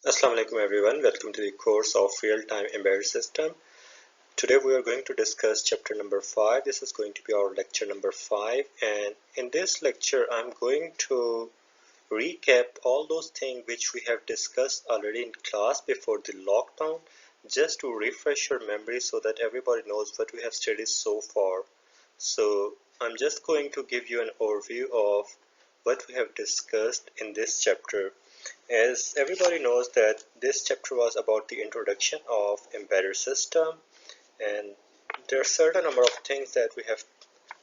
Assalamu alaikum everyone, welcome to the course of real-time embedded system. Today we are going to discuss chapter number 5. This is going to be our lecture number 5, and in this lecture I'm going to recap all those things which we have discussed already in class before the lockdown, just to refresh your memory so that everybody knows what we have studied so far. So I'm just going to give you an overview of what we have discussed in this chapter. As everybody knows that this chapter was about the introduction of embedded system, and there are certain number of things that we have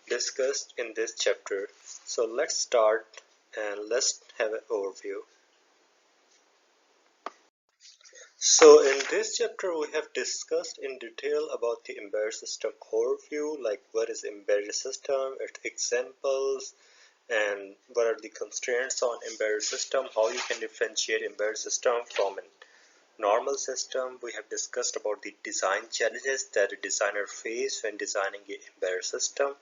discussed in this chapter. So let's start and let's have an overview. So in this chapter we have discussed in detail about the embedded system overview, like what is embedded system, its examples, and what are the constraints on embedded system, how you can differentiate embedded system from an normal system. We have discussed about the design challenges that a designer face when designing an embedded system,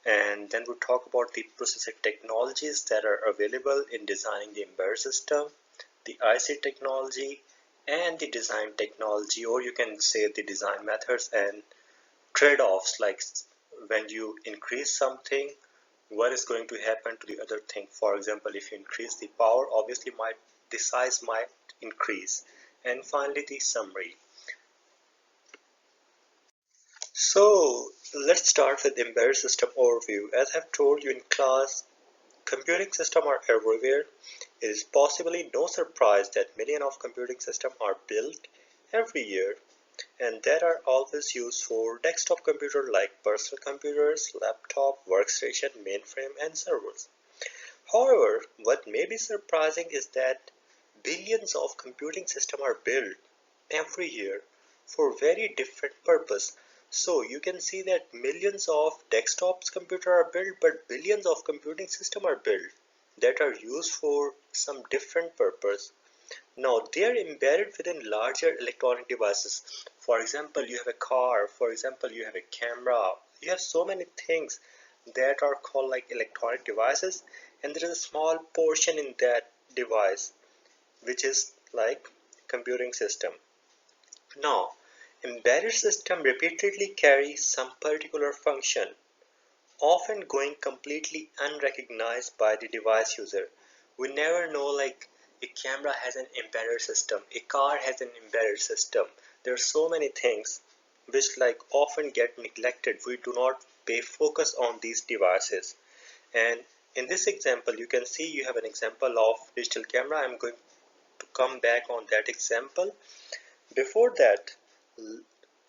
and then we'll talk about the processing technologies that are available in designing the embedded system, the IC technology, and the design technology, or you can say the design methods and trade-offs, like when you increase something, what is going to happen to the other thing. For example, if you increase the power, obviously the size might increase. And finally, the summary. So let's start with embedded system overview. As I've told you in class, computing systems are everywhere. It is possibly no surprise that millions of computing systems are built every year, and that are always used for desktop computers like personal computers, laptop, workstation, mainframe, and servers. However, what may be surprising is that billions of computing systems are built every year for very different purpose. So you can see that millions of desktops computers are built, but billions of computing systems are built that are used for some different purpose. Now they are embedded within larger electronic devices. For example, you have a car, for example, you have a camera, you have so many things that are called like electronic devices, and there is a small portion in that device which is like computing system. Now, embedded system repeatedly carry some particular function, often going completely unrecognized by the device user. We never know, like a camera has an embedded system, a car has an embedded system. There are so many things which like often get neglected. We do not pay focus on these devices. And in this example, you can see you have an example of digital camera. I'm going to come back on that example. Before that,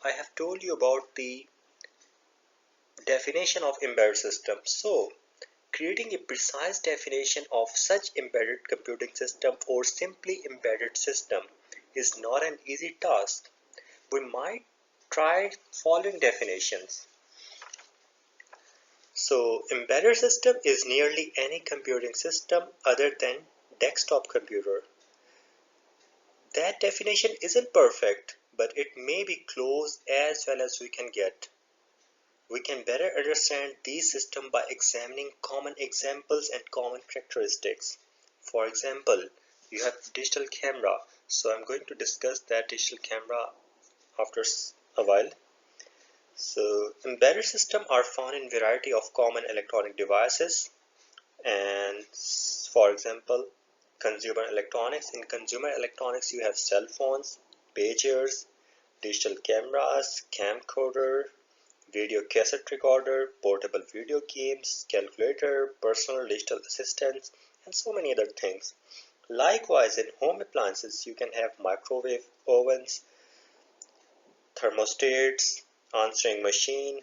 I have told you about the definition of embedded system. So, creating a precise definition of such embedded computing system or simply embedded system is not an easy task. We might try following definitions. So, embedded system is nearly any computing system other than desktop computer. That definition isn't perfect, but it may be close as well as we can get. We can better understand these systems by examining common examples and common characteristics. For example, you have digital camera, so I'm going to discuss that digital camera after a while. So, embedded systems are found in variety of common electronic devices, and for example, consumer electronics. In consumer electronics, you have cell phones, pagers, digital cameras, camcorder, video cassette recorder, portable video games, calculator, personal digital assistants, and so many other things. Likewise, in home appliances, you can have microwave ovens, thermostats, answering machine,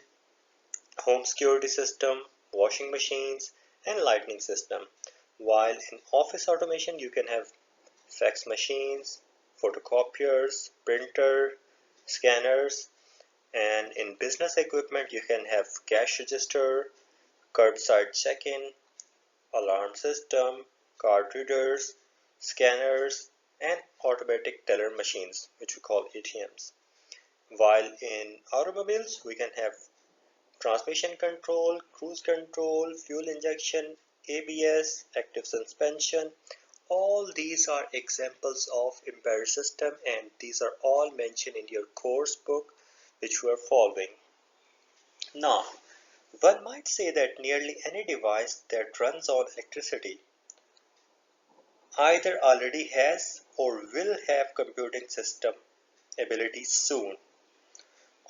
home security system, washing machines, and lighting system. While in office automation, you can have fax machines, photocopiers, printer, scanners, and in business equipment, you can have cash register, curbside check-in, alarm system, card readers, scanners, and automatic teller machines, which we call ATMs. While in automobiles, we can have transmission control, cruise control, fuel injection, ABS, active suspension, All these are examples of embedded system, and these are all mentioned in your course book which you are following. Now, one might say that nearly any device that runs on electricity either already has or will have computing system abilities soon.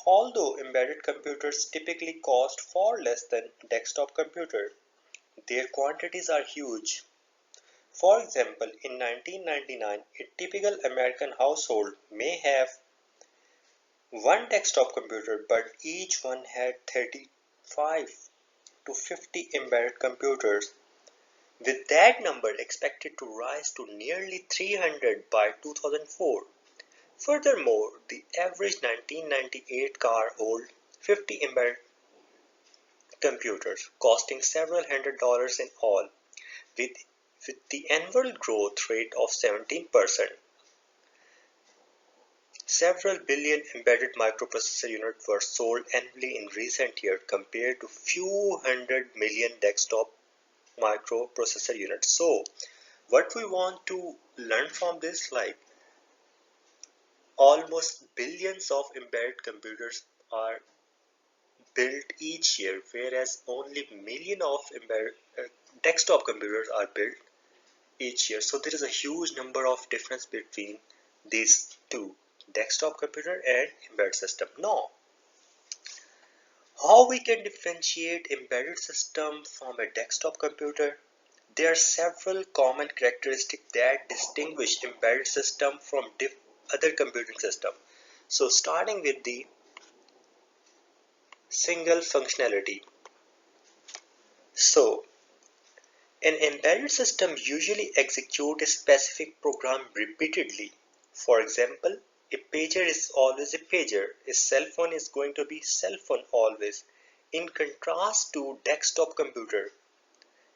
Although embedded computers typically cost far less than desktop computers, their quantities are huge. For example, in 1999, a typical American household may have one desktop computer, but each one had 35 to 50 embedded computers, with that number expected to rise to nearly 300 by 2004. Furthermore, the average 1998 car holds 50 embedded computers, costing several $100s in all, with, with the annual growth rate of 17%. Several billion embedded microprocessor units were sold annually in recent years compared to few hundred million desktop microprocessor units. So, what we want to learn from this, like almost billions of embedded computers are built each year, whereas only million of embedded desktop computers are built each year. So there is a huge number of difference between these two, desktop computer and embedded system. Now, how we can differentiate embedded system from a desktop computer? There are several common characteristics that distinguish embedded system from other computing system. So starting with the single functionality. So an embedded system usually executes a specific program repeatedly. For example, a pager is always a pager. A cell phone is going to be cell phone always. In contrast to desktop computer,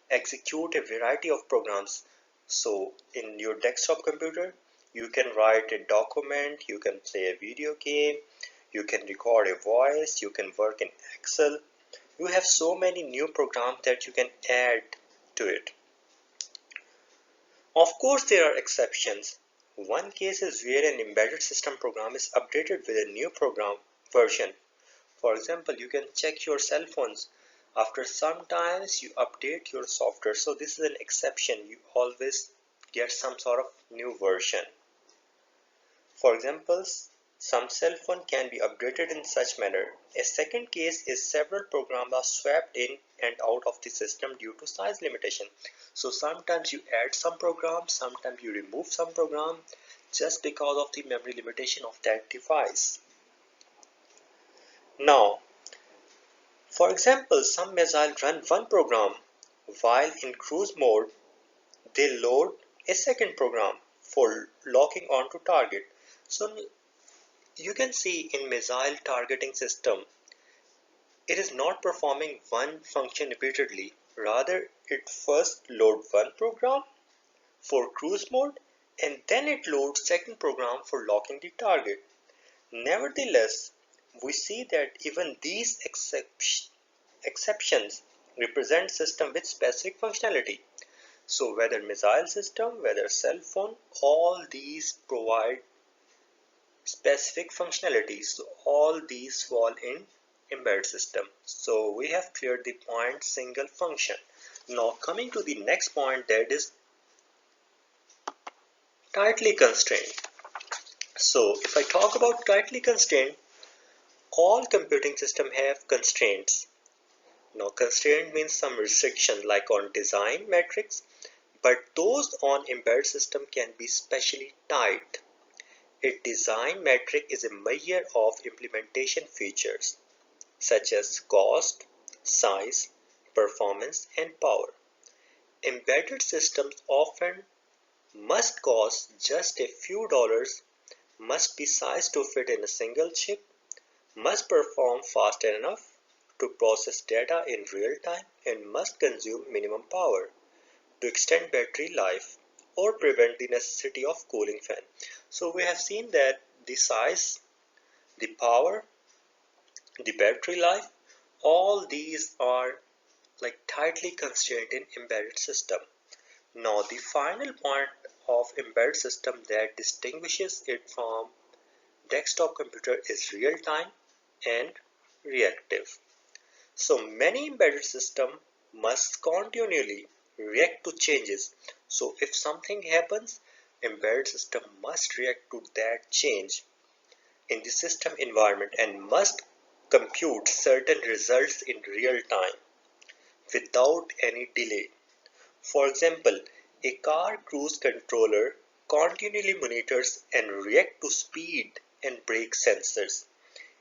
execute a variety of programs. So in your desktop computer, you can write a document, you can play a video game, you can record a voice, you can work in Excel. You have so many new programs that you can add to it. Of course, there are exceptions. One case is where an embedded system program is updated with a new program version. For example, you can check your cell phones. After some times, you update your software. So this is an exception. You always get some sort of new version. For example, some cell phone can be updated in such manner. A second case is several programs are swapped in and out of the system due to size limitation. So sometimes you add some programs, sometimes you remove some program just because of the memory limitation of that device. Now, for example, some missiles run one program while in cruise mode they load a second program for locking onto target. So you can see in missile targeting system, it is not performing one function repeatedly. Rather, it first loads one program for cruise mode and then it loads second program for locking the target. Nevertheless, we see that even these exceptions represent system with specific functionality. So whether missile system, whether cell phone, all these provide specific functionalities. So all these fall in embedded system. So we have cleared the point single function. Now coming to the next point, that is tightly constrained. So if I talk about tightly constrained, all computing systems have constraints. Now constraint means some restriction like on design metrics, but those on embedded system can be specially tight. A design metric is a measure of implementation features such as cost, size, performance, and power. Embedded systems often must cost just a few dollars, must be sized to fit in a single chip, must perform fast enough to process data in real time, and must consume minimum power to extend battery life or prevent the necessity of cooling fan. So we have seen that the size, the power, the battery life, all these are like tightly constrained in embedded system. Now the final point of embedded system that distinguishes it from desktop computer is real-time and reactive. So many embedded systems must continually react to changes. So if something happens, embedded system must react to that change in the system environment and must compute certain results in real time without any delay. For example, a car cruise controller continually monitors and reacts to speed and brake sensors.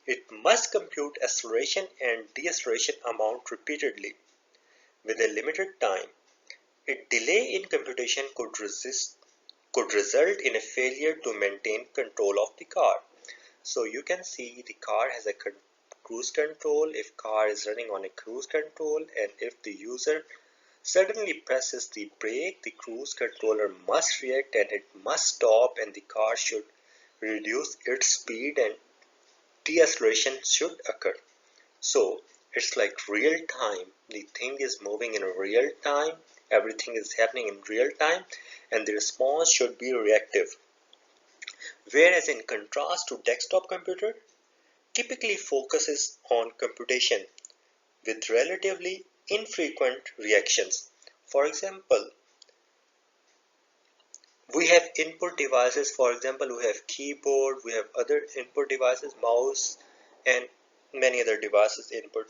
It must compute acceleration and deceleration amount repeatedly with a limited time. A delay in computation could result in a failure to maintain control of the car. So you can see the car has a cruise control. If car is running on a cruise control and if the user suddenly presses the brake, the cruise controller must react and it must stop, and the car should reduce its speed and deceleration should occur. So it's like real time. The thing is moving in real time. Everything is happening in real time and the response should be reactive. Whereas in contrast to desktop computer, typically focuses on computation with relatively infrequent reactions. For example, we have input devices. For example, we have keyboard, we have other input devices, mouse, and many other devices input.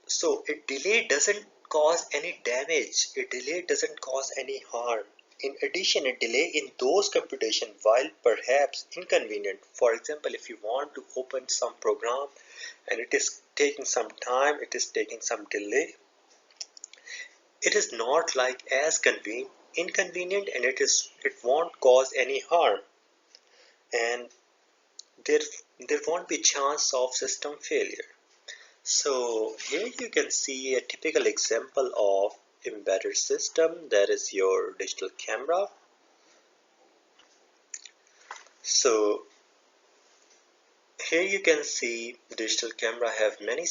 So a delay doesn't cause any damage. A delay doesn't cause any harm. In addition, a delay in those computation, while perhaps inconvenient, for example, if you want to open some program and it is taking some time, it is taking some delay, it is not like as inconvenient, and it won't cause any harm, and there there won't be chance of system failure. So here you can see a typical example of embedded system, that is your digital camera. So here you can see digital camera have many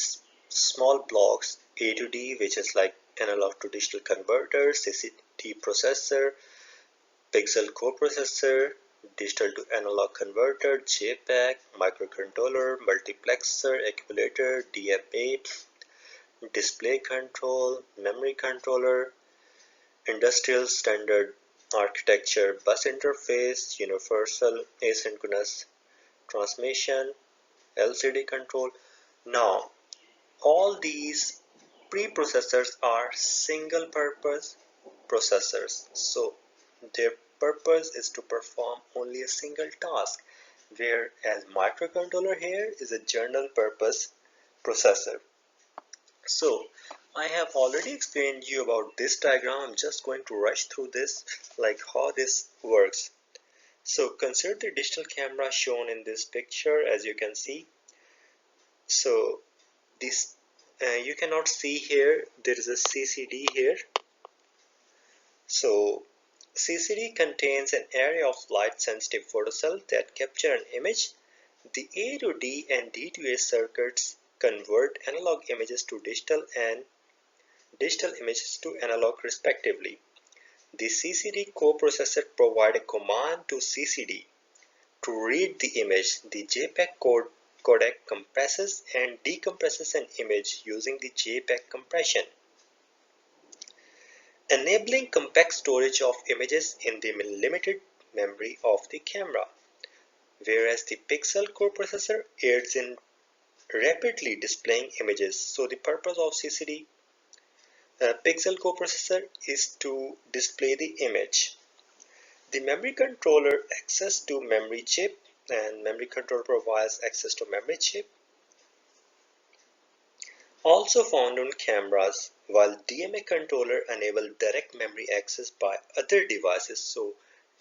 small blocks, A to D, which is like analog to digital converter, CCD processor, pixel coprocessor, digital to analog converter, JPEG, microcontroller, multiplexer, accumulator, DMA, display control, memory controller, industrial standard architecture, bus interface, universal asynchronous transmission, LCD control. Now, all these preprocessors are single purpose processors. So their purpose is to perform only a single task, whereas microcontroller here is a general purpose processor. So I have already explained you about this diagram. I'm just going to rush through this, like how this works. So consider the digital camera shown in this picture. As you can see, so this you cannot see here, there is a CCD here. So CCD contains an array of light sensitive photocells that capture an image. The A to D and D to A circuits convert analog images to digital and digital images to analog respectively. The CCD coprocessor provides a command to CCD to read the image. The JPEG codec compresses and decompresses an image using the JPEG compression, enabling compact storage of images in the limited memory of the camera, whereas the pixel coprocessor aids in rapidly displaying images. So the purpose of CCD pixel coprocessor is to display the image. The memory controller access to memory chip, and memory controller provides access to memory chip also found on cameras, while DMA controller enable direct memory access by other devices. So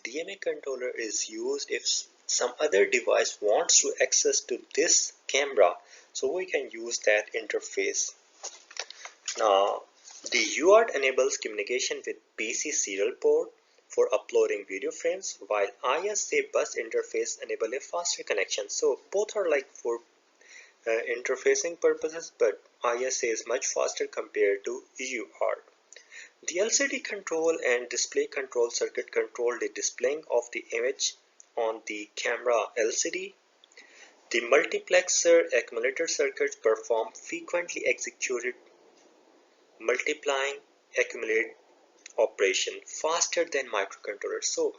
DMA controller is used if some other device wants to access to this camera, so we can use that interface. Now the UART enables communication with PC serial port for uploading video frames, while ISA bus interface enable a faster connection. So both are like for interfacing purposes, but ISA is much faster compared to UART. The LCD control and display control circuit control the displaying of the image on the camera LCD. The multiplexer accumulator circuits perform frequently executed multiplying accumulate operation faster than microcontrollers. So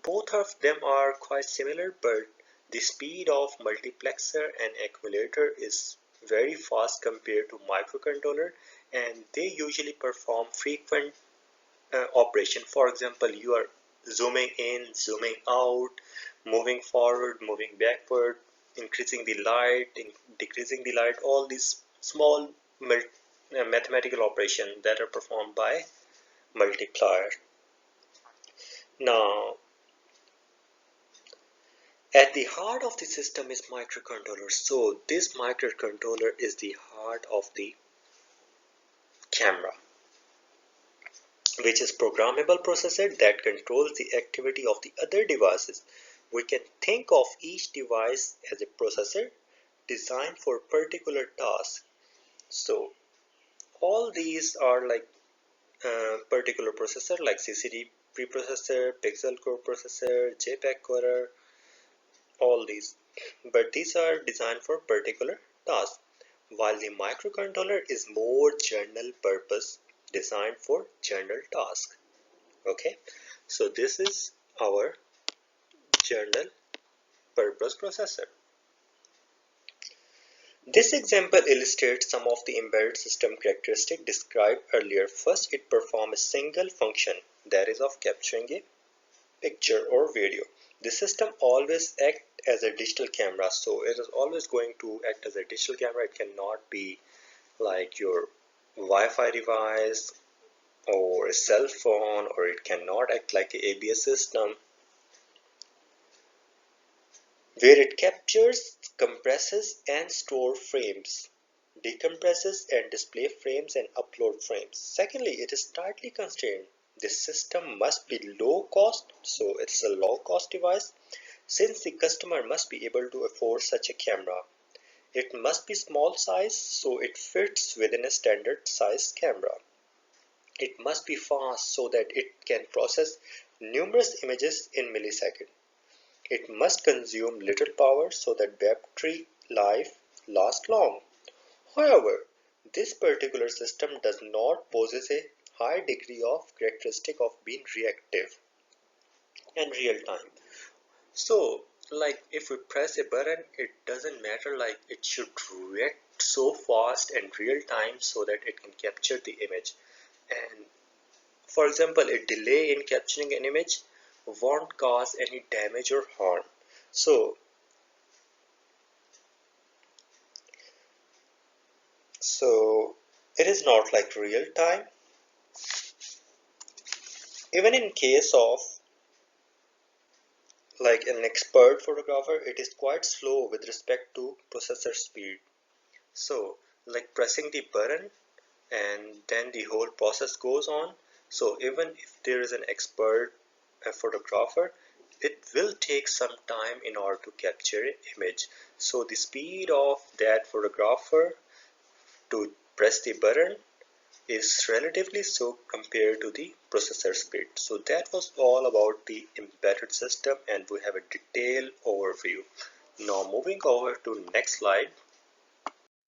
both of them are quite similar, but the speed of multiplexer and accumulator is very fast compared to microcontroller, and they usually perform frequent operation. For example, you are zooming in, zooming out, moving forward, moving backward, increasing the light, decreasing the light, all these small mathematical operations that are performed by multiplier. Now, at the heart of the system is microcontroller. So this microcontroller is the heart of the camera, which is programmable processor that controls the activity of the other devices. We can think of each device as a processor designed for particular task. So all these are like particular processor like CCD preprocessor, pixel core processor, JPEG coder, all these. But these are designed for particular tasks, while the microcontroller is more general purpose designed for general tasks. Okay, so this is our general purpose processor. This example illustrates some of the embedded system characteristics described earlier. First, it performs a single function, that is of capturing a picture or video. The system always acts as a digital camera, so it is always going to act as a digital camera. It cannot be like your Wi-Fi device or a cell phone, or it cannot act like an ABS system where it captures, compresses and stores frames, decompresses and displays frames and upload frames. Secondly, it is tightly constrained. This system must be low cost, so it's a low cost device, since the customer must be able to afford such a camera. It must be small size, so it fits within a standard size camera. It must be fast so that it can process numerous images in milliseconds. It must consume little power so that battery life lasts long. However, this particular system does not possess a high degree of characteristic of being reactive and real time. So, like if we press a button, it doesn't matter, like it should react so fast and real time so that it can capture the image. And for example, a delay in capturing an image won't cause any damage or harm. So it is not like real time. Even in case of like an expert photographer, it is quite slow with respect to processor speed. So like pressing the button and then the whole process goes on. So even if there is an expert photographer, it will take some time in order to capture an image. So the speed of that photographer to press the button is relatively slow compared to the processor speed. So that was all about the embedded system, and we have a detailed overview. Now moving over to next slide.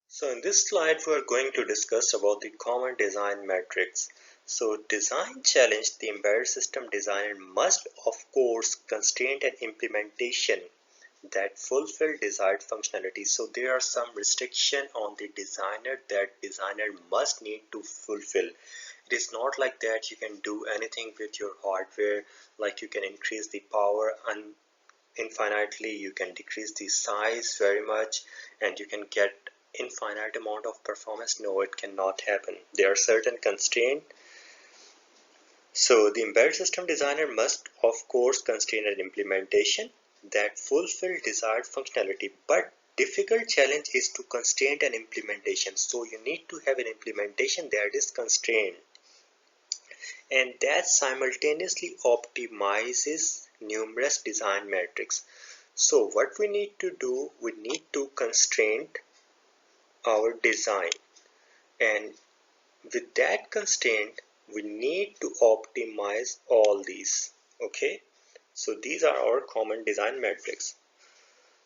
So in this slide we are going to discuss about the common design metrics. So design challenge, the embedded system designer must of course constrain an implementation that fulfill desired functionality. So there are some restriction on the designer that designer must need to fulfill. It is not like that you can do anything with your hardware, like you can increase the power infinitely, you can decrease the size very much, and you can get infinite amount of performance. No, it cannot happen. There are certain constraints. So the embedded system designer must of course constrain an implementation that fulfill desired functionality, but difficult challenge is to constrain an implementation. So you need to have an implementation that is constrained and that simultaneously optimizes numerous design metrics. So what we need to do, we need to constrain our design, and with that constraint we need to optimize all these. Okay, so these are our common design metrics.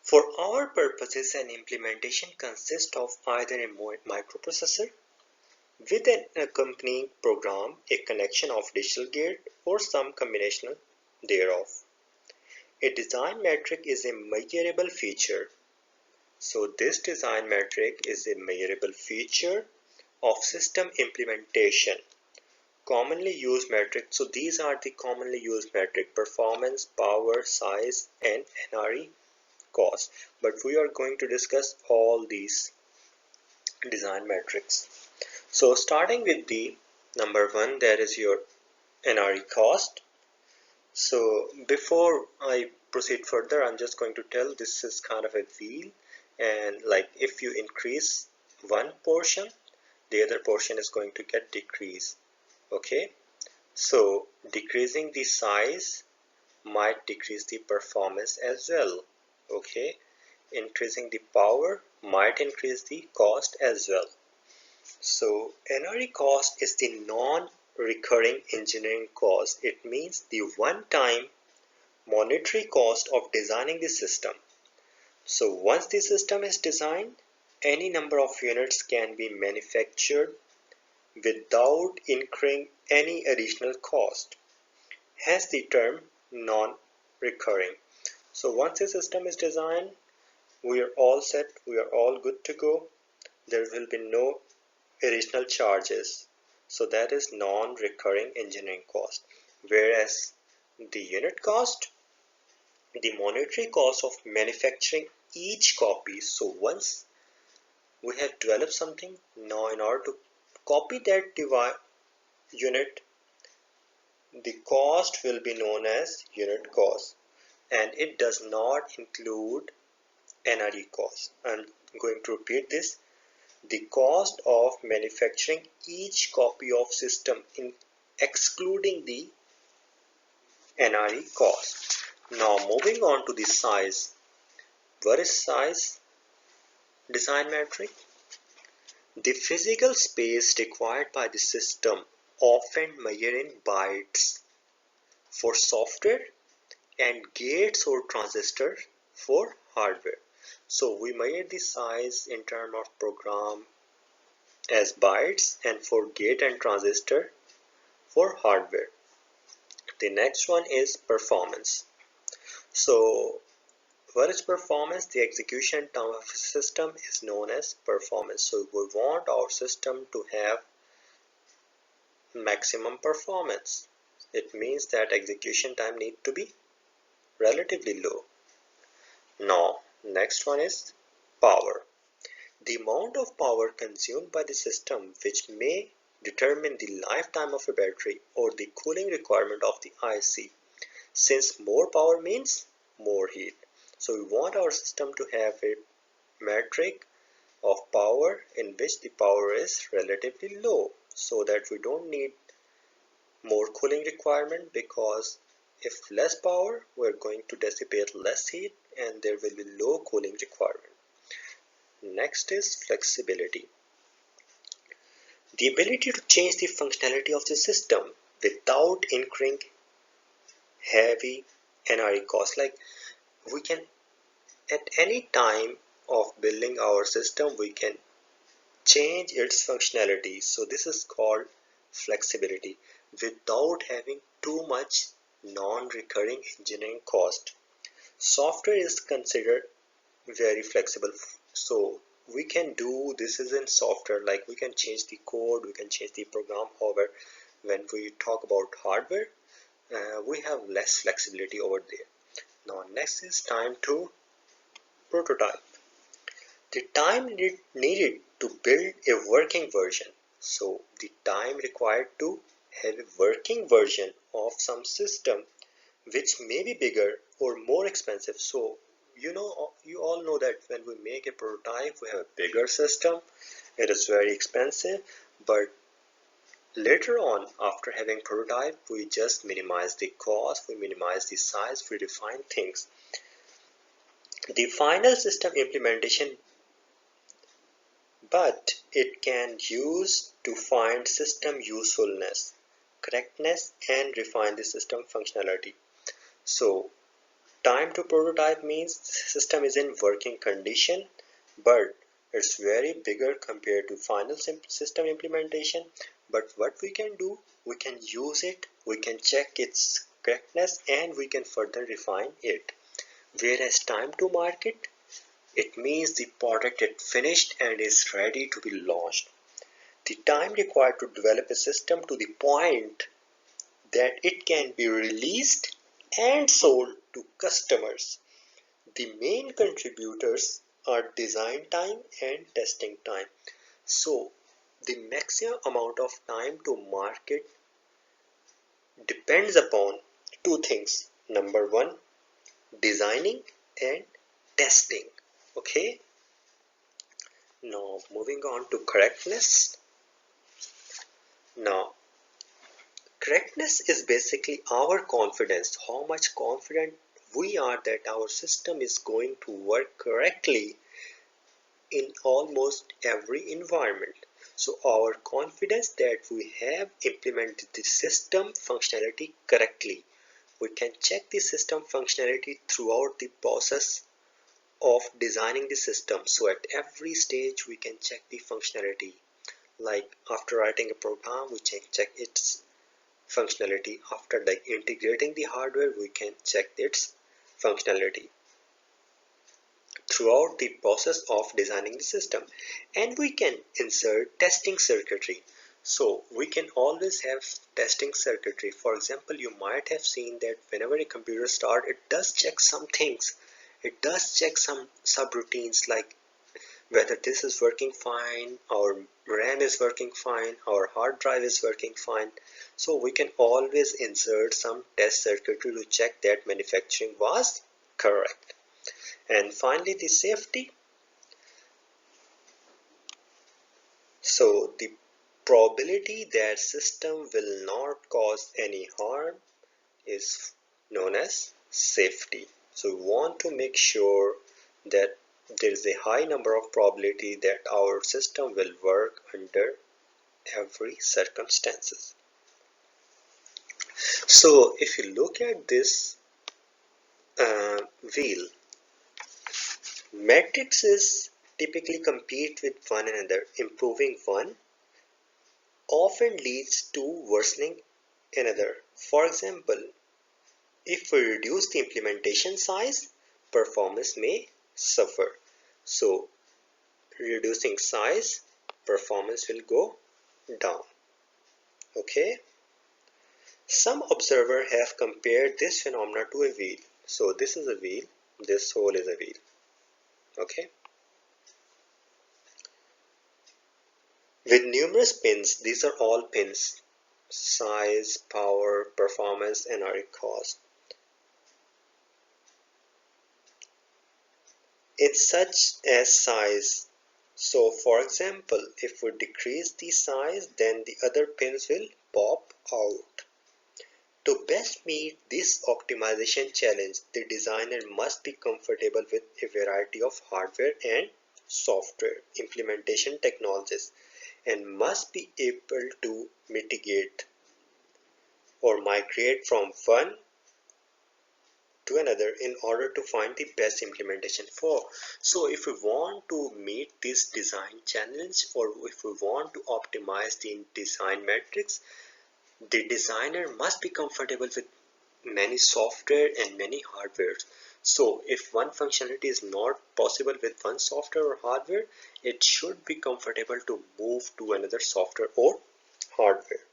For our purposes, an implementation consists of either a microprocessor with an accompanying program, a connection of digital gate, or some combination thereof. A design metric is a measurable feature. So this design metric is a measurable feature of system implementation. Commonly used metrics. So these are the commonly used metric: performance, power, size, and NRE cost. But we are going to discuss all these design metrics. So starting with the number one, that is your NRE cost. So before I proceed further, I'm just going to tell this is kind of a wheel, and like if you increase one portion, the other portion is going to get decreased. Okay, so decreasing the size might decrease the performance as well. Okay, increasing the power might increase the cost as well. So NRE cost is the non-recurring engineering cost. It means the one-time monetary cost of designing the system. So once the system is designed, any number of units can be manufactured without incurring any additional cost. Hence the term non-recurring. So once the system is designed, we are all set, we are all good to go. There will be no additional charges. So that is non-recurring engineering cost. Whereas the unit cost, the monetary cost of manufacturing each copy. So once we have developed something, now in order to copy that unit, the cost will be known as unit cost, and it does not include NRE cost. I'm going to repeat this: the cost of manufacturing each copy of system excluding the NRE cost. Now moving on to the size. What is size design metric? The physical space required by the system, often measured in bytes for software and gates or transistors for hardware. So we measure the size in terms of program as bytes, and for gate and transistor for hardware. The next one is performance. So what is performance? The execution time of a system is known as performance. So we want our system to have maximum performance. It means that execution time need to be relatively low. Now next one is power. The amount of power consumed by the system, which may determine the lifetime of a battery or the cooling requirement of the IC, since more power means more heat. So we want our system to have a metric of power in which the power is relatively low, so that we don't need more cooling requirement, because if less power, we're going to dissipate less heat and there will be low cooling requirement. Next is flexibility. The ability to change the functionality of the system without incurring heavy NRE costs. Like we can, at any time of building our system, we can change its functionality. So this is called flexibility without having too much non-recurring engineering cost. Software is considered very flexible, so we can do this is in software, like we can change the code, we can change the program. However, when we talk about hardware, we have less flexibility over there. Now next is time to prototype. The time needed to build a working version. So the time required to have a working version of some system, which may be bigger or more expensive. So you all know that when we make a prototype, we have a bigger system. It is very expensive, but later on, after having prototype, we just minimize the cost, we minimize the size, we refine things. The final system implementation, but it can use to find system usefulness. correctness and refine the system functionality. So time to prototype means the system is in working condition, but it's very bigger compared to final system implementation. But what we can do, we can use it, we can check its correctness, and we can further refine it. Whereas time to market, it means the product is finished and is ready to be launched. The time required to develop a system to the point that it can be released and sold to customers. The main contributors are design time and testing time. So, the maximum amount of time to market depends upon two things. Number one, designing and testing. Okay, now moving on to correctness. Now, correctness is basically our confidence, how much confident we are that our system is going to work correctly in almost every environment. So our confidence that we have implemented the system functionality correctly. We can check the system functionality throughout the process of designing the system. So at every stage we can check the functionality. Like after writing a program, we can check its functionality. After like integrating the hardware, we can check its functionality throughout the process of designing the system. And we can insert testing circuitry. So we can always have testing circuitry. For example, you might have seen that whenever a computer starts, it does check some things. It does check some subroutines like whether this is working fine, our RAM is working fine, our hard drive is working fine. So we can always insert some test circuitry to check that manufacturing was correct. And finally, the safety. So the probability that system will not cause any harm is known as safety. So we want to make sure that there is a high number of probability that our system will work under every circumstances. So if you look at this wheel, matrices typically compete with one another. Improving one often leads to worsening another. For example, if we reduce the implementation size, performance may suffer. So, reducing size, performance will go down. Okay? Some observers have compared this phenomena to a wheel. So, this is a wheel, this hole is a wheel. Okay? With numerous pins, these are all pins: size, power, performance, and cost. In such as size. So for example, if we decrease the size, then the other pins will pop out. To best meet this optimization challenge, the designer must be comfortable with a variety of hardware and software implementation technologies and must be able to mitigate or migrate from one to another in order to find the best implementation for. So if we want to meet this design challenge or if we want to optimize the design metrics, the designer must be comfortable with many software and many hardware. So if one functionality is not possible with one software or hardware, it should be comfortable to move to another software or hardware.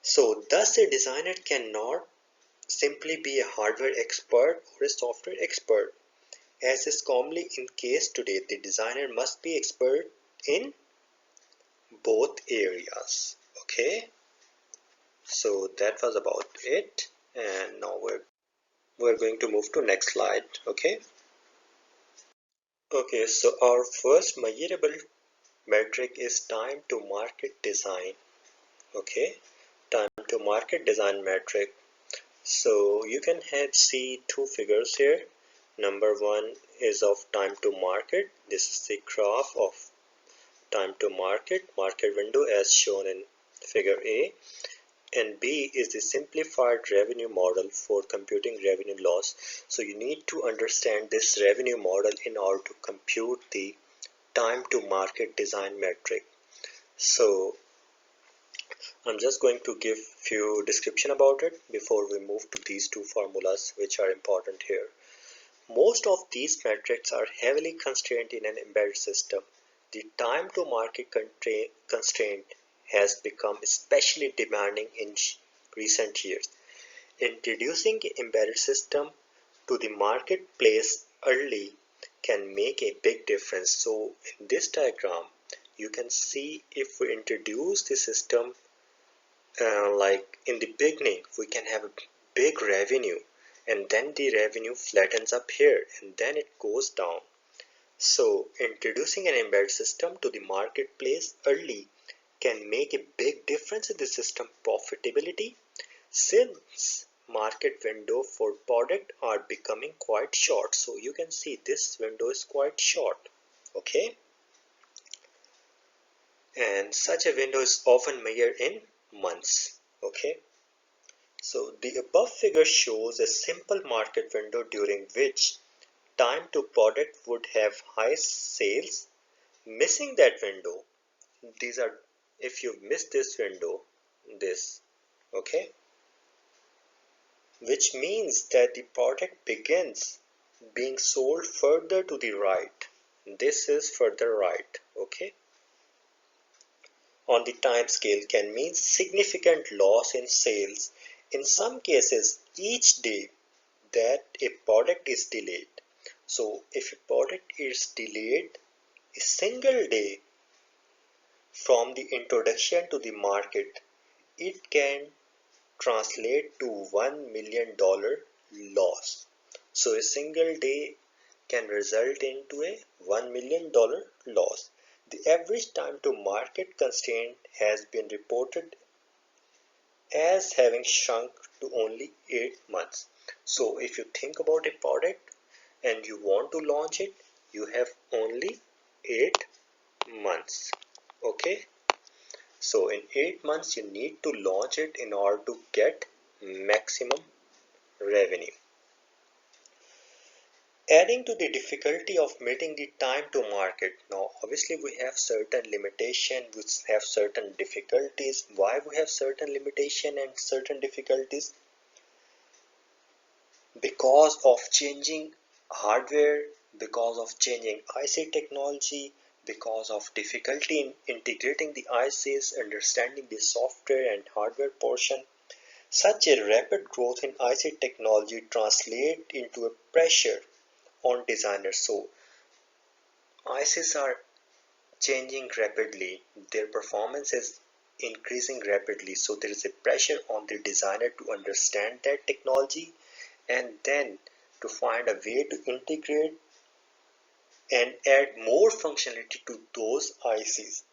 So thus a designer cannot simply be a hardware expert or a software expert. As is commonly in case today, the designer must be expert in both areas. Okay, so that was about it, and now we're going to move to next slide. Okay. Okay, so our first measurable metric is time to market design. Okay, time to market design metric. So you can see two figures here. Number one is of time to market. This is the graph of time to market window as shown in figure A, and B is the simplified revenue model for computing revenue loss. So you need to understand this revenue model in order to compute the time to market design metric. So I'm just going to give few description about it before we move to these two formulas which are important here. Most of these metrics are heavily constrained in an embedded system. The time to market constraint has become especially demanding in recent years. Introducing an embedded system to the marketplace early can make a big difference. So in this diagram, you can see if we introduce the system like in the beginning, we can have a big revenue, and then the revenue flattens up here and then it goes down. So introducing an embedded system to the marketplace early can make a big difference in the system profitability, since market window for product are becoming quite short. So you can see this window is quite short. Okay, and such a window is often measured in months. Okay, so the above figure shows a simple market window during which time to product would have high sales. Missing that window, these are, if you miss this window, this, okay, which means that the product begins being sold further to the right. This is further right, okay, on the time scale can mean significant loss in sales. In some cases, each day that a product is delayed. So if a product is delayed a single day from the introduction to the market, it can translate to $1 million loss. So a single day can result into a $1 million loss. The average time to market constraint has been reported as having shrunk to only 8 months. So if you think about a product and you want to launch it, you have only 8 months. Okay, so in 8 months you need to launch it in order to get maximum revenue. Adding to the difficulty of meeting the time to market, now obviously we have certain limitation, we have certain difficulties. Why we have certain limitation and certain difficulties? Because of changing hardware, because of changing IC technology, because of difficulty in integrating the ICs, understanding the software and hardware portion. Such a rapid growth in IC technology translates into a pressure on designers. So ICs are changing rapidly, their performance is increasing rapidly, so there is a pressure on the designer to understand that technology and then to find a way to integrate and add more functionality to those ICs.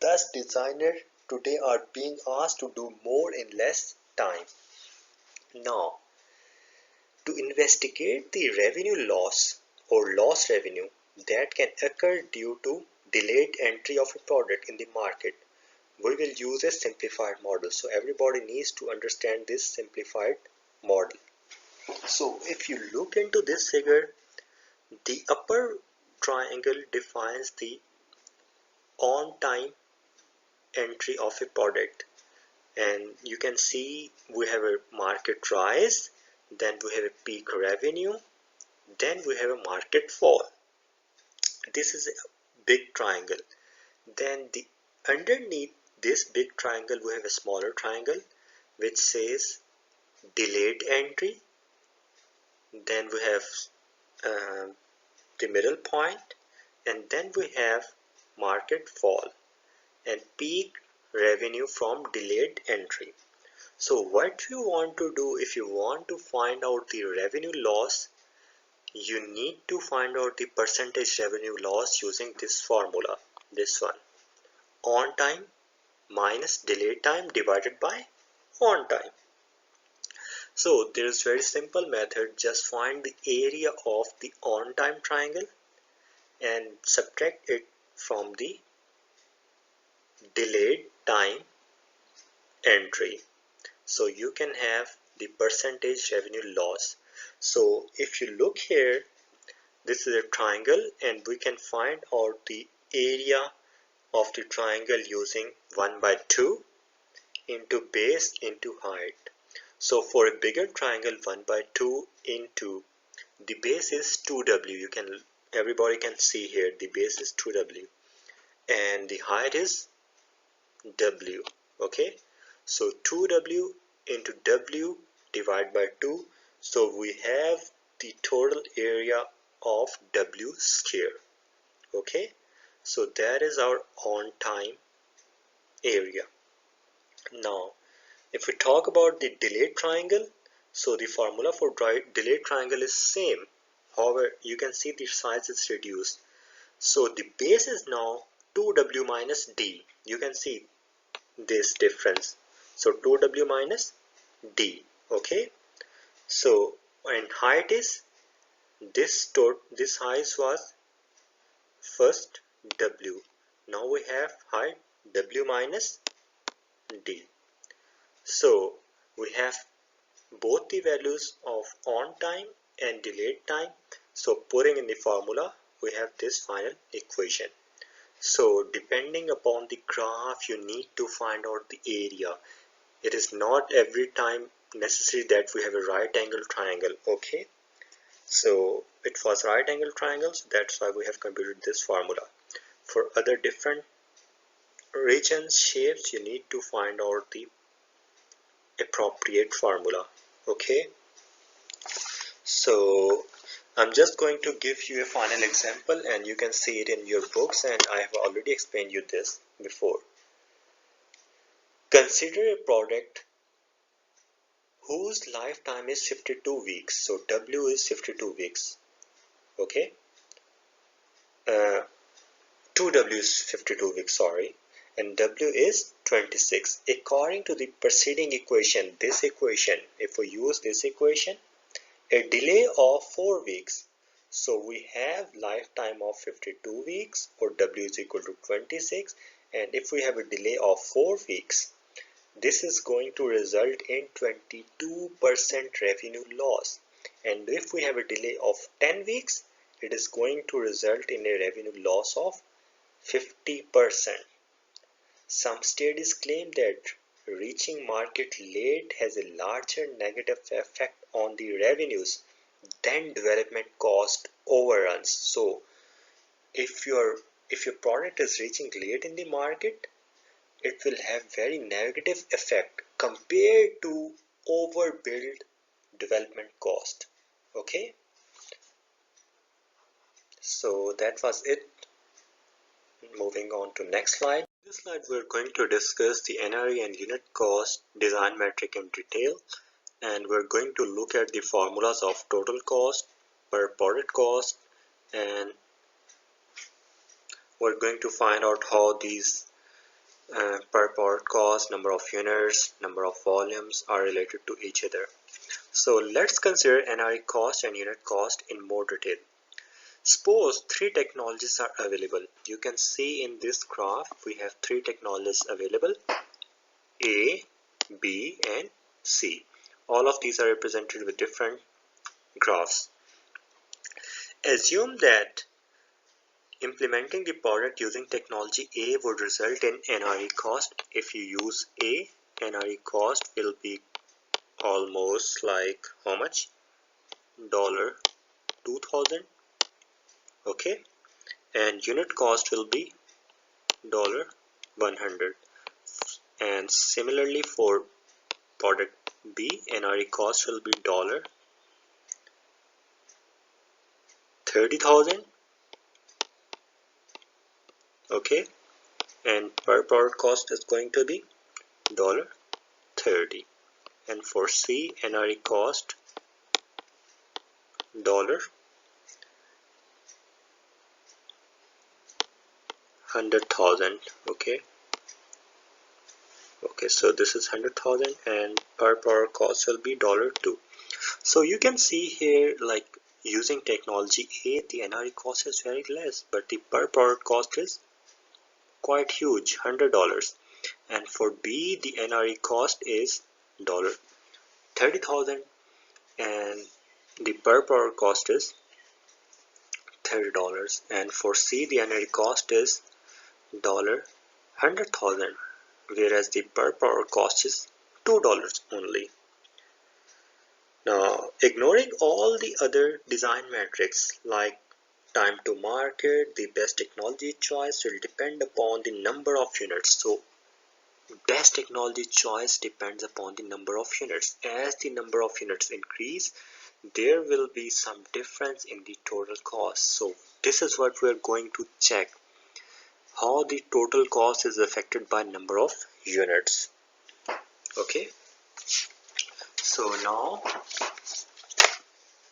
Thus designers today are being asked to do more in less time. Now, to investigate the revenue loss or lost revenue that can occur due to delayed entry of a product in the market, we will use a simplified model. So everybody needs to understand this simplified model. So if you look into this figure, the upper triangle defines the on-time entry of a product, and you can see we have a market rise, then we have a peak revenue, then we have a market fall. This is a big triangle. Then the underneath this big triangle we have a smaller triangle which says delayed entry. Then we have uh, the middle point, and then we have market fall and peak revenue from delayed entry. So what you want to do, if you want to find out the revenue loss, you need to find out the percentage revenue loss using this formula, this one, on time minus delay time divided by on time. So there is very simple method, just find the area of the on time triangle and subtract it from the delayed time entry. So you can have the percentage revenue loss. So if you look here, this is a triangle and we can find out the area of the triangle using 1 by 2 into base into height. So for a bigger triangle, 1 by 2 into the base is 2w. Everybody can see here the base is 2w and the height is w. Okay, so 2w into w divided by 2. So we have the total area of w square. Okay, so that is our on time area. Now if we talk about the delayed triangle, so the formula for delayed triangle is same. However, you can see the size is reduced. So the base is now 2w minus d. You can see this difference. So 2w minus d. Okay. So and height is this height was first w. Now we have height w minus d. So we have both the values of on time and delayed time. So putting in the formula, we have this final equation. So depending upon the graph, you need to find out the area. It is not every time necessary that we have a right angle triangle. Okay, so it was right angle triangle, so that's why we have computed this formula. For other different regions, shapes, you need to find out the appropriate formula. Okay, so I'm just going to give you a final example and you can see it in your books, and I have already explained you this before. Consider a product whose lifetime is 52 weeks. So W is 52 weeks. Okay. 2W is 52 weeks, sorry. And W is 26. According to the preceding equation, this equation, if we use this equation, a delay of 4 weeks. So we have lifetime of 52 weeks, or W is equal to 26. And if we have a delay of 4 weeks, this is going to result in 22% revenue loss. And if we have a delay of 10 weeks, it is going to result in a revenue loss of 50%. Some studies claim that reaching market late has a larger negative effect on the revenues than development cost overruns. So if your product is reaching late in the market, it will have very negative effect compared to overbuild development cost. Okay, so that was it. Moving on to next slide. In this slide we're going to discuss the NRE and unit cost design metric in detail, and we're going to look at the formulas of total cost, per product cost, and we're going to find out how these per product cost, number of units, number of volumes are related to each other. So let's consider NRE cost and unit cost in more detail. Suppose three technologies are available. You can see in this graph we have three technologies available: A, B and C. All of these are represented with different graphs. Assume that implementing the product using technology A would result in NRE cost. If you use A, NRE cost will be almost like how much? $2,000. Okay, and unit cost will be $100. And similarly for product B, NRE cost will be $30,000. Okay, and per product cost is going to be $30. And for C, NRE cost $100,000. Okay, so this is 100,000 and per product cost will be $2. So you can see here, like using technology A, the NRE cost is very less, but the per product cost is quite huge, $100. and for B the NRE cost is $30,000 and the per power cost is $30, and for C the NRE cost is $100,000, whereas the per power cost is $2 only. Now, ignoring all the other design metrics like time to market, the best technology choice will depend upon the number of units. So, best technology choice depends upon the number of units. As the number of units increase, there will be some difference in the total cost. So, this is what we are going to check, how the total cost is affected by number of units. Okay, so now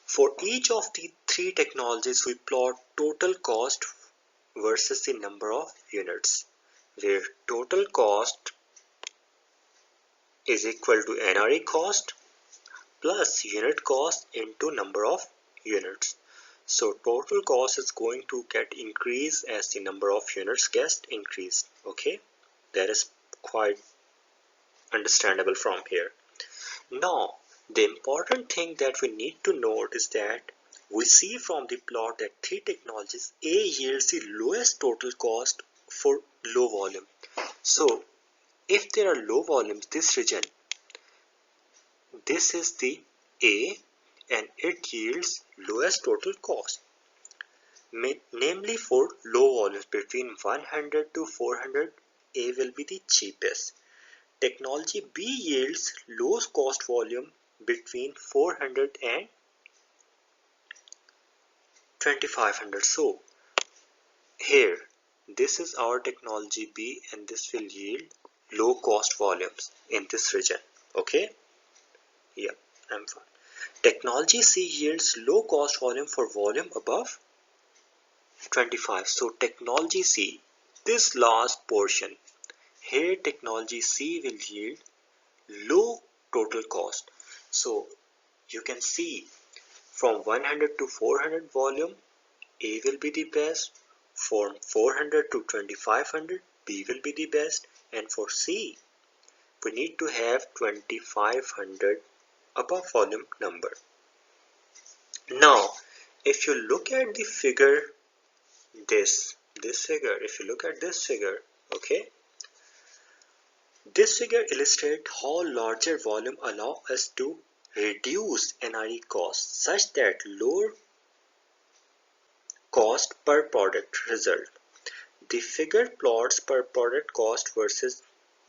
for each of the three technologies we plot total cost versus the number of units, where total cost is equal to NRE cost plus unit cost into number of units. So total cost is going to get increased as the number of units gets increased. Okay, that is quite understandable from here. Now, the important thing that we need to note is that we see from the plot that three technologies A yields the lowest total cost for low volume. So, if there are low volumes, this region, this is the A and it yields lowest total cost. Namely for low volumes between 100 to 400, A will be the cheapest. Technology B yields lowest cost volume between 400 and 2500. So here this is our technology B and this will yield low cost volumes in this region. Okay, yeah, I'm fine. Technology C yields low cost volume for volume above 25. So technology C, this last portion here, technology C will yield low total cost. So you can see from 100 to 400 volume, A will be the best. From 400 to 2500, B will be the best. And for C, we need to have 2500 above volume number. Now, if you look at the figure, this figure, if you look at this figure, okay, this figure illustrates how larger volume allow us to reduce NRE costs such that lower cost per product result. The figure plots per product cost versus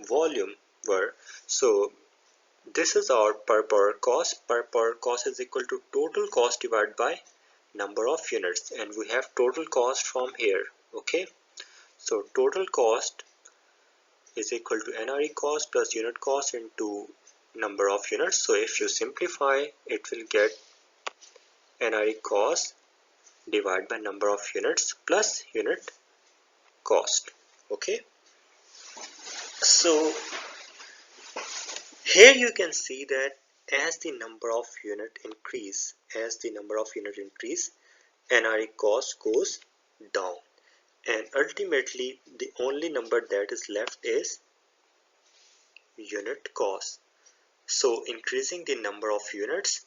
volume were. So this is our per product cost. Per product cost is equal to total cost divided by number of units, and we have total cost from here. Okay, so total cost is equal to NRE cost plus unit cost into number of units. So if you simplify, it will get NRE cost divided by number of units plus unit cost. Okay, so here you can see that as the number of unit increase, NRE cost goes down, and ultimately the only number that is left is unit cost. So increasing the number of units,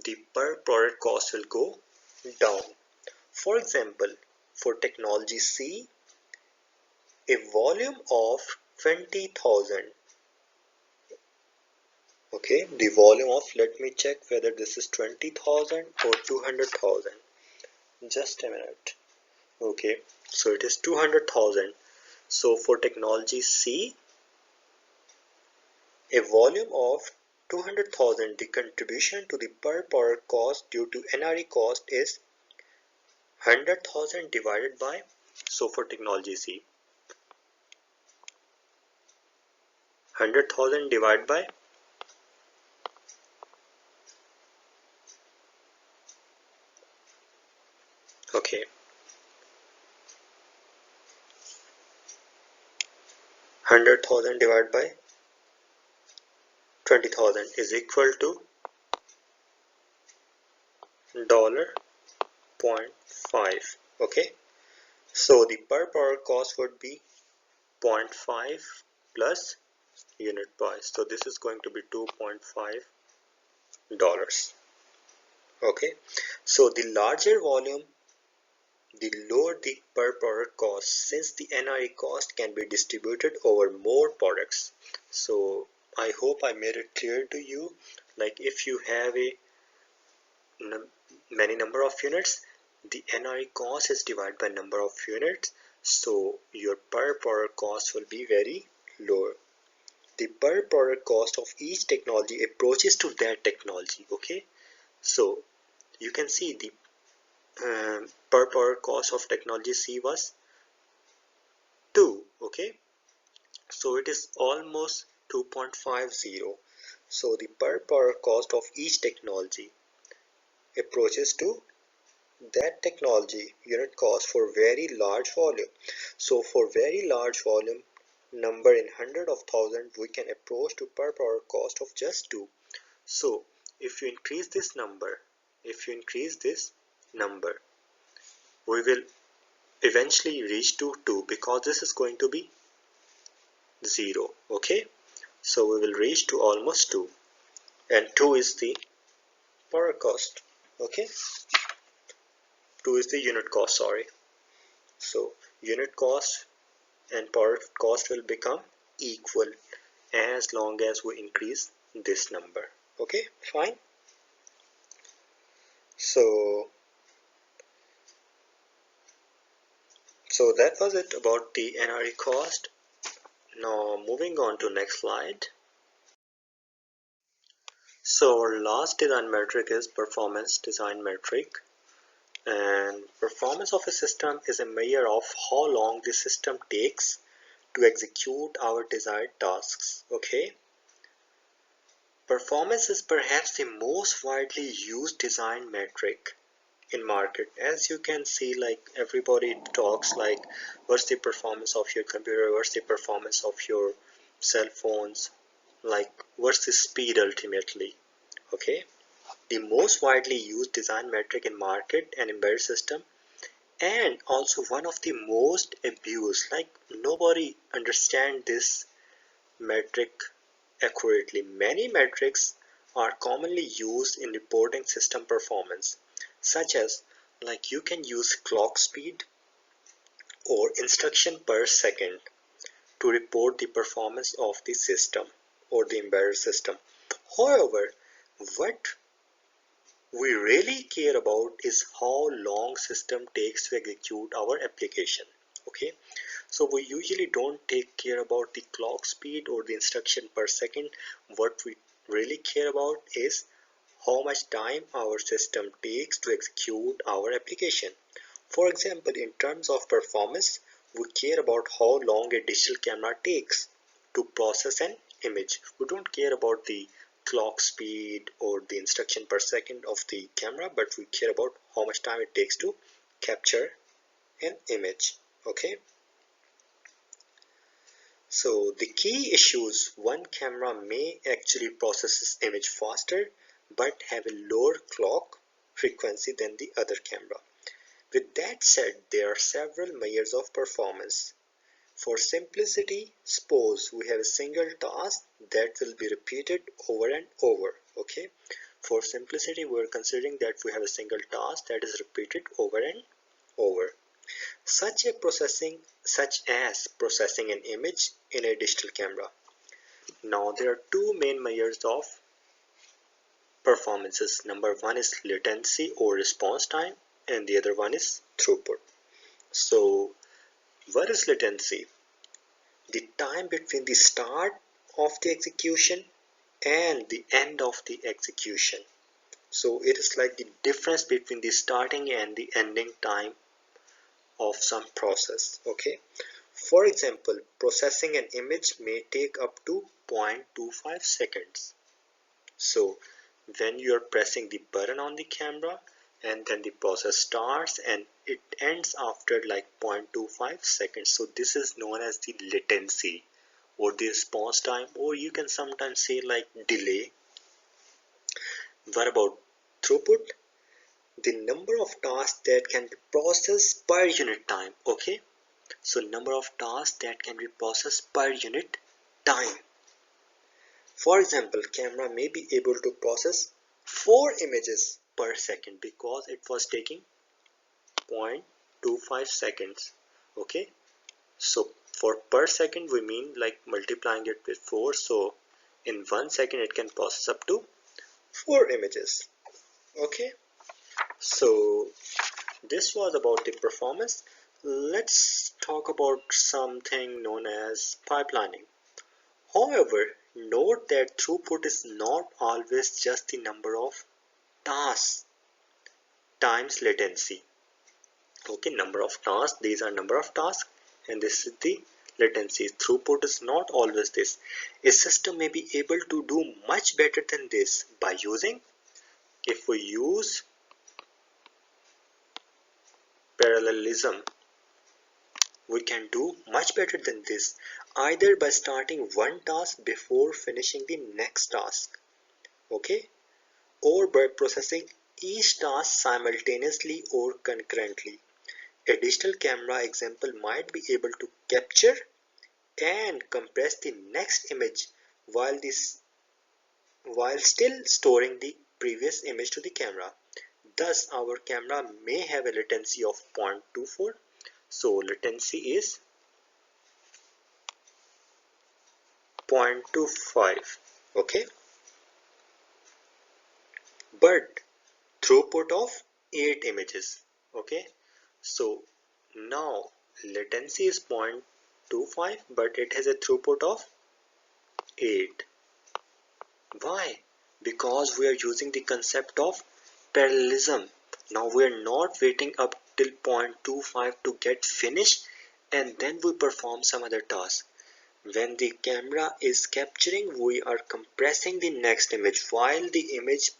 the per product cost will go down. For example, for technology C, a volume of 20,000. Okay, the volume of, let me check whether this is 20,000 or 200,000. Just a minute. Okay, so it is 200,000. So for technology C, a volume of 200,000, the contribution to the per product cost due to NRE cost is 100,000 divided by, so for technology C, 100,000 divided by okay, 100,000 divided by 20,000 is equal to $0.5. Okay, so the per product cost would be 0.5 plus unit price. So this is going to be $2.5. Okay, so the larger volume, the lower the per product cost, since the NRE cost can be distributed over more products. So I hope I made it clear to you, like if you have a many number of units, the NRE cost is divided by number of units, so your per product cost will be very lower. The per product cost of each technology approaches to that technology. Okay, so you can see the per product cost of technology C was 2. Okay, so it is almost 2.50. So the per product cost of each technology approaches to that technology unit cost for very large volume. So for very large volume, number in hundred of thousand, we can approach to per product cost of just 2. So if you increase this number, we will eventually reach to 2, because this is going to be 0. Okay, so we will reach to almost 2, and 2 is the product cost. Okay, 2 is the unit cost, sorry. So unit cost and product cost will become equal as long as we increase this number. Okay, fine. So that was it about the NRE cost. Now moving on to next slide. So our last design metric is performance design metric, and performance of a system is a measure of how long the system takes to execute our desired tasks. Okay, performance is perhaps the most widely used design metric in market. As you can see, like everybody talks like what's the performance of your computer, what's the performance of your cell phones, like what's the speed ultimately. Okay, the most widely used design metric in market and embedded system, and also one of the most abused. Like nobody understands this metric accurately. Many metrics are commonly used in reporting system performance, such as like you can use clock speed or instruction per second to report the performance of the system or the embedded system. However, what we really care about is how long system takes to execute our application. Okay, so we usually don't take care about the clock speed or the instruction per second. What we really care about is how much time our system takes to execute our application. For example, in terms of performance, we care about how long a digital camera takes to process an image. We don't care about the clock speed or the instruction per second of the camera, but we care about how much time it takes to capture an image. Okay, so the key issues: one camera may actually process this image faster but have a lower clock frequency than the other camera. With that said, there are several measures of performance. For simplicity, suppose we have a single task that will be repeated over and over. Okay, for simplicity, we are considering that we have a single task that is repeated over and over. Such as processing an image in a digital camera. Now there are two main measures of performances. Number one is latency or response time, and the other one is throughput. So what is latency? The time between the start of the execution and the end of the execution. So it is like the difference between the starting and the ending time of some process. Okay, for example, processing an image may take up to 0.25 seconds. So when you are pressing the button on the camera, and then the process starts and it ends after like 0.25 seconds. So this is known as the latency or the response time, or you can sometimes say like delay. What about throughput? The number of tasks that can be processed per unit time. Okay, so number of tasks that can be processed per unit time. For example, camera may be able to process 4 images per second because it was taking 0.25 seconds. Okay, so for per second we mean like multiplying it with 4, so in 1 second it can process up to 4 images. Okay, so this was about the performance. Let's talk about something known as pipelining. However, note that throughput is not always just the number of tasks times latency. Okay, number of tasks, these are number of tasks, and this is the latency. Throughput is not always this. A system may be able to do much better than this by using, if we use parallelism, we can do much better than this, either by starting one task before finishing the next task, okay, or by processing each task simultaneously or concurrently. A digital camera example might be able to capture and compress the next image while still storing the previous image to the camera. Thus, our camera may have a latency of 0.24. So latency is 0.25. Okay, but throughput of 8 images. Okay, so now latency is 0.25, but it has a throughput of 8. Why? Because we are using the concept of parallelism. Now we are not waiting up till 0.25 to get finished and then we perform some other task. When the camera is capturing, we are compressing the next image while the image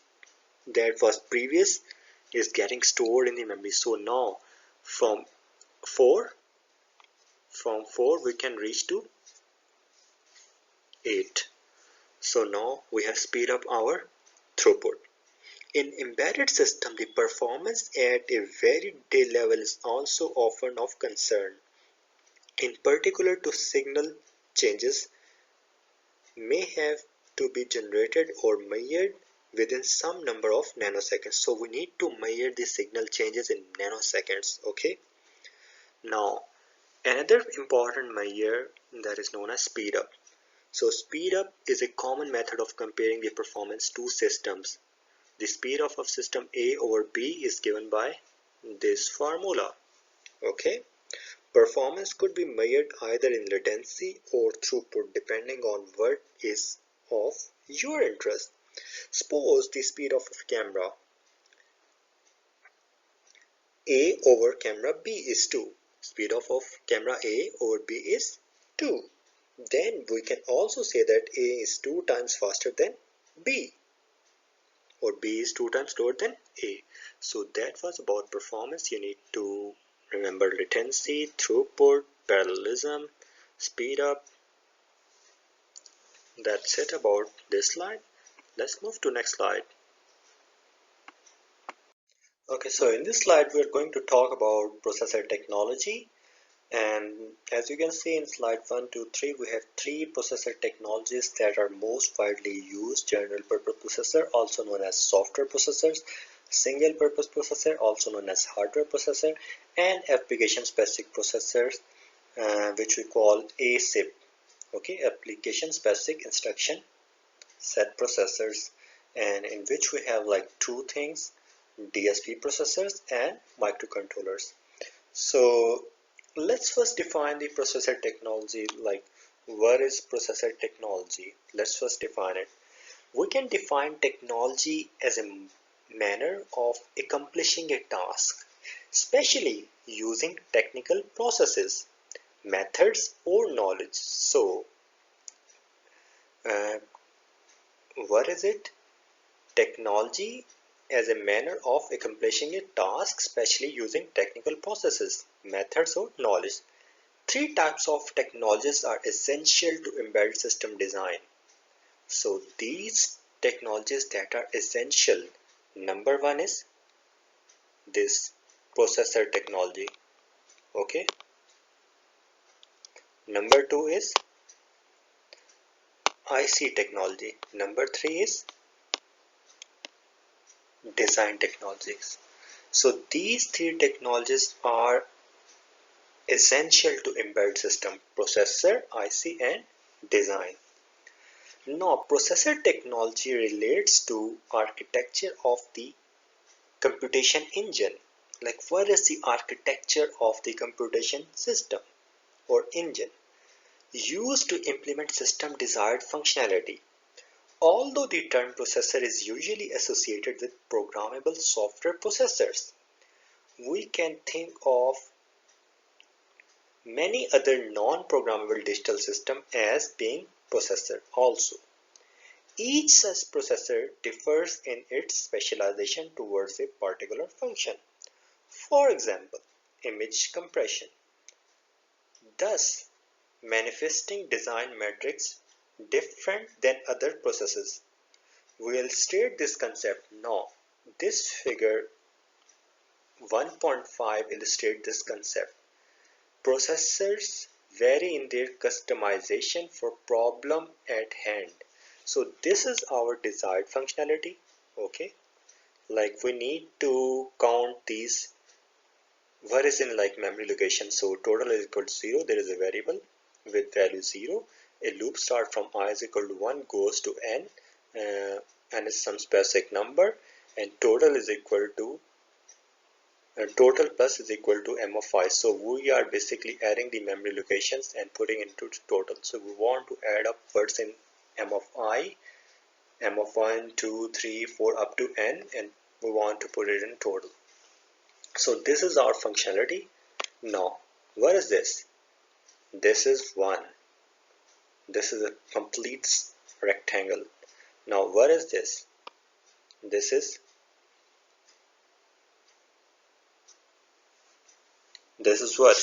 that was previous is getting stored in the memory. So now from 4 we can reach to 8. So now we have speed up our throughput. In embedded system, the performance at a very detailed level is also often of concern. In particular, to signal changes may have to be generated or measured within some number of nanoseconds. So we need to measure the signal changes in nanoseconds. Okay. Now another important measure that is known as speed up. So speed up is a common method of comparing the performance to systems. The speed of system A over B is given by this formula. Okay. Performance could be measured either in latency or throughput depending on what is of your interest. Suppose the speed of camera A over camera B is 2. Speed of camera A over B is 2. Then we can also say that A is 2 times faster than B, or B is 2 times slower than A. So that was about performance. You need to remember latency, throughput, parallelism, speed up. That's it about this slide. Let's move to next slide. Okay, so in this slide we are going to talk about processor technology, and as you can see in slide 1, 2, 3, we have 3 processor technologies that are most widely used: general purpose processor, also known as software processors; single purpose processor, also known as hardware processor; and application specific processors, which we call ASIP. Okay, application specific instruction set processors, and in which we have like two things: DSP processors and microcontrollers. So let's first define the processor technology. Like, what is processor technology? Let's first define it. We can define technology as a manner of accomplishing a task, especially using technical processes, methods, or knowledge. So uh, what is it? Technology as a manner of accomplishing a task, especially using technical processes, methods, or knowledge. Three types of technologies are essential to embedded system design. So these technologies that are essential, number one is this processor technology. Okay. Number two is IC technology. Number 3 is design technologies. So these three technologies are essential to embedded system: processor, IC, and design. Now, processor technology relates to architecture of the computation engine. Like, what is the architecture of the computation system or engine used to implement system desired functionality? Although the term processor is usually associated with programmable software processors, we can think of many other non-programmable digital systems as being processor also. Each such processor differs in its specialization towards a particular function. For example, image compression, thus manifesting design metrics different than other processes. We'll state this concept now. This figure 1.5 illustrates this concept. Processors vary in their customization for problem at hand. So this is our desired functionality. Okay, like we need to count these. What is in like memory location? So total is equal to 0. There is a variable with value 0. A loop start from I is equal to 1 goes to n, and is some specific number, and total is equal to total plus is equal to m of I. So we are basically adding the memory locations and putting into total. So we want to add up what's in m of I, m of 1, 2, 3, 4 up to n, and we want to put it in total. So this is our functionality. Now, what is this? This is 1. This is a complete rectangle. Now, what is this? This is what?